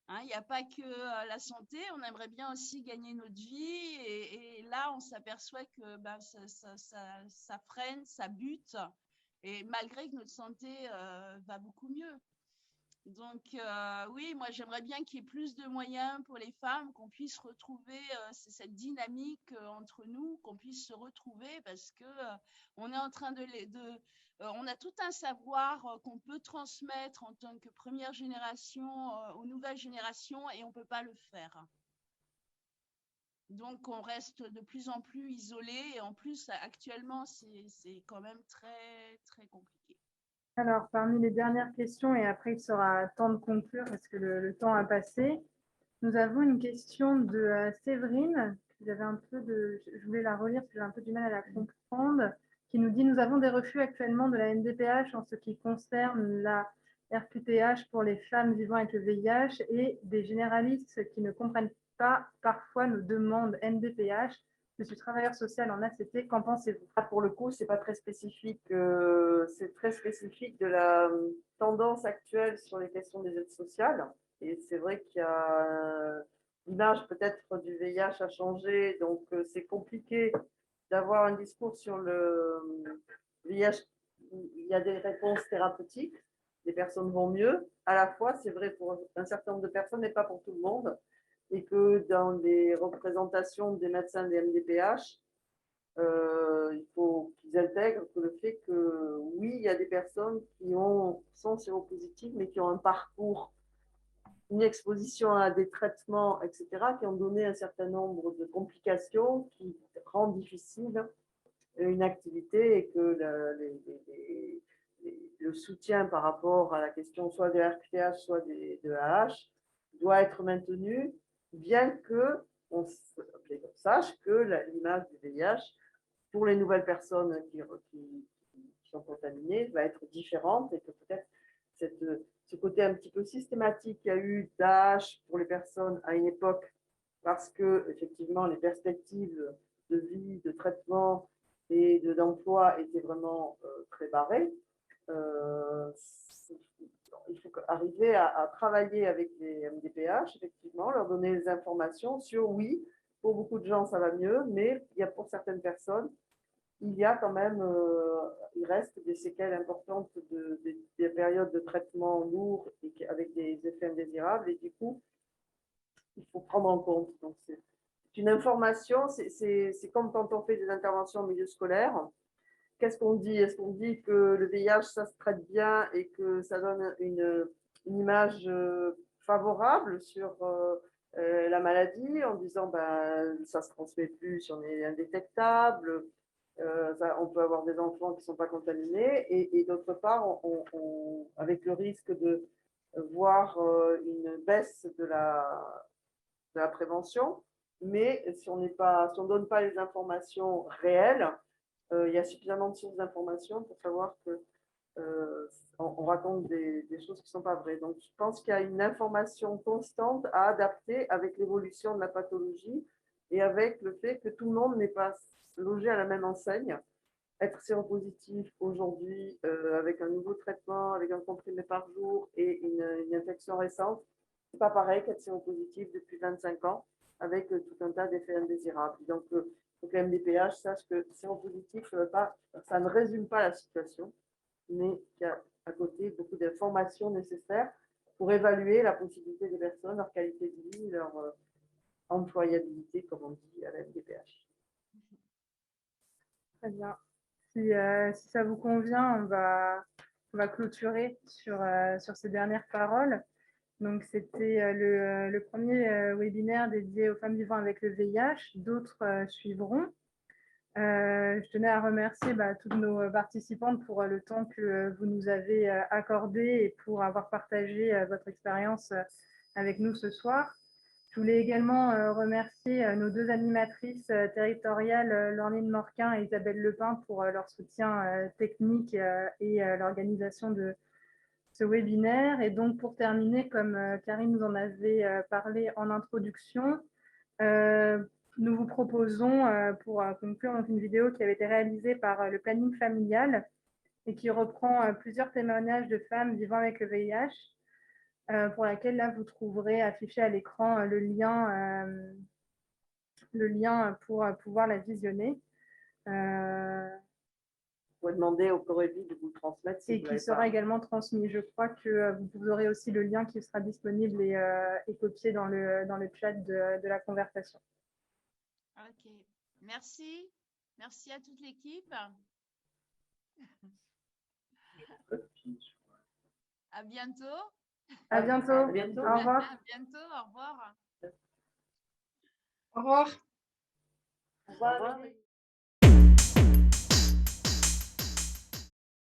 Hein, il n'y a pas que la santé, on aimerait bien aussi gagner notre vie. Et là, on s'aperçoit que ça freine, ça bute. Et malgré que notre santé va beaucoup mieux. Donc, oui, moi, j'aimerais bien qu'il y ait plus de moyens pour les femmes, qu'on puisse retrouver cette dynamique entre nous, qu'on puisse se retrouver parce que on est en train on a tout un savoir qu'on peut transmettre en tant que première génération aux nouvelles générations et on ne peut pas le faire. Donc, on reste de plus en plus isolé et en plus, actuellement, c'est quand même très, très compliqué. Alors, parmi les dernières questions, et après il sera temps de conclure parce que le temps a passé, nous avons une question de Séverine. Je voulais la relire parce que j'ai un peu du mal à la comprendre, qui nous dit: nous avons des refus actuellement de la MDPH en ce qui concerne la RQTH pour les femmes vivant avec le VIH et des généralistes qui ne comprennent pas parfois nos demandes MDPH. Je suis travailleur social en ACT, qu'en pensez-vous? Pour le coup, c'est pas très spécifique. C'est très spécifique de la tendance actuelle sur les questions des aides sociales. Et c'est vrai qu'il y a l'image peut-être du VIH a changé, donc c'est compliqué d'avoir un discours sur le VIH. Il y a des réponses thérapeutiques, les personnes vont mieux. À la fois, c'est vrai pour un certain nombre de personnes, mais pas pour tout le monde. Et que dans les représentations des médecins des MDPH, il faut qu'ils intègrent que le fait que oui, il y a des personnes qui sont séropositives, mais qui ont un parcours, une exposition à des traitements, etc., qui ont donné un certain nombre de complications qui rendent difficile une activité et que le soutien par rapport à la question soit de RQTH, soit de AH doit être maintenu, bien que on sache que l'image du VIH pour les nouvelles personnes qui sont contaminées va être différente et que peut-être ce côté un petit peu systématique qu'il y a eu d'âge pour les personnes à une époque, parce que effectivement les perspectives de vie, de traitement et d'emploi étaient vraiment très barrées. Il faut arriver à travailler avec les MDPH, effectivement, leur donner des informations sur oui, pour beaucoup de gens ça va mieux, mais il y a pour certaines personnes il y a quand même, il reste des séquelles importantes des périodes de traitement lourds et avec des effets indésirables. Et du coup, il faut prendre en compte. Donc, c'est une information, c'est comme quand on fait des interventions au milieu scolaire. Qu'est-ce qu'on dit? Est-ce qu'on dit que le VIH, ça se traite bien et que ça donne une image favorable sur la maladie en disant ben, ça ne se transmet plus si on est indétectable, on peut avoir des enfants qui ne sont pas contaminés et d'autre part, avec le risque de voir une baisse de la prévention, mais si on ne donne pas les informations réelles, il y a suffisamment de sources d'informations pour savoir que on raconte des choses qui ne sont pas vraies. Donc, je pense qu'il y a une information constante à adapter avec l'évolution de la pathologie et avec le fait que tout le monde n'est pas logé à la même enseigne. Être séropositif aujourd'hui avec un nouveau traitement, avec un comprimé par jour et une infection récente, c'est pas pareil qu'être séropositif depuis 25 ans avec tout un tas d'effets indésirables. Donc, il faut que la MDPH sache que séropositif, ça ne résume pas la situation, mais qu'il y a à côté beaucoup d'informations nécessaires pour évaluer la possibilité des personnes, leur qualité de vie, leur employabilité, comme on dit à la MDPH. Très bien. Si ça vous convient, on va clôturer sur ces dernières paroles. Donc, c'était le premier webinaire dédié aux femmes vivant avec le VIH. D'autres suivront. Je tenais à remercier toutes nos participantes pour le temps que vous nous avez accordé et pour avoir partagé votre expérience avec nous ce soir. Je voulais également remercier nos deux animatrices territoriales, Laureline Morquin et Isabelle Lepin, pour leur soutien technique et l'organisation de ce webinaire. Et donc, pour terminer, comme Karine nous en avait parlé en introduction, nous vous proposons, pour conclure, donc une vidéo qui avait été réalisée par le Planning Familial et qui reprend plusieurs témoignages de femmes vivant avec le VIH, pour laquelle là vous trouverez affiché à l'écran le lien pour pouvoir la visionner. pouvez demander au Corébi de vous le transmettre. Si Et vous qui l'avez sera pas. également transmis. Je crois que vous aurez aussi le lien qui sera disponible et copié dans le chat de la conversation. Ok. Merci. Merci à toute l'équipe. À bientôt. À bientôt. À bientôt. Au revoir. À bientôt. Au revoir. Au revoir. Au revoir.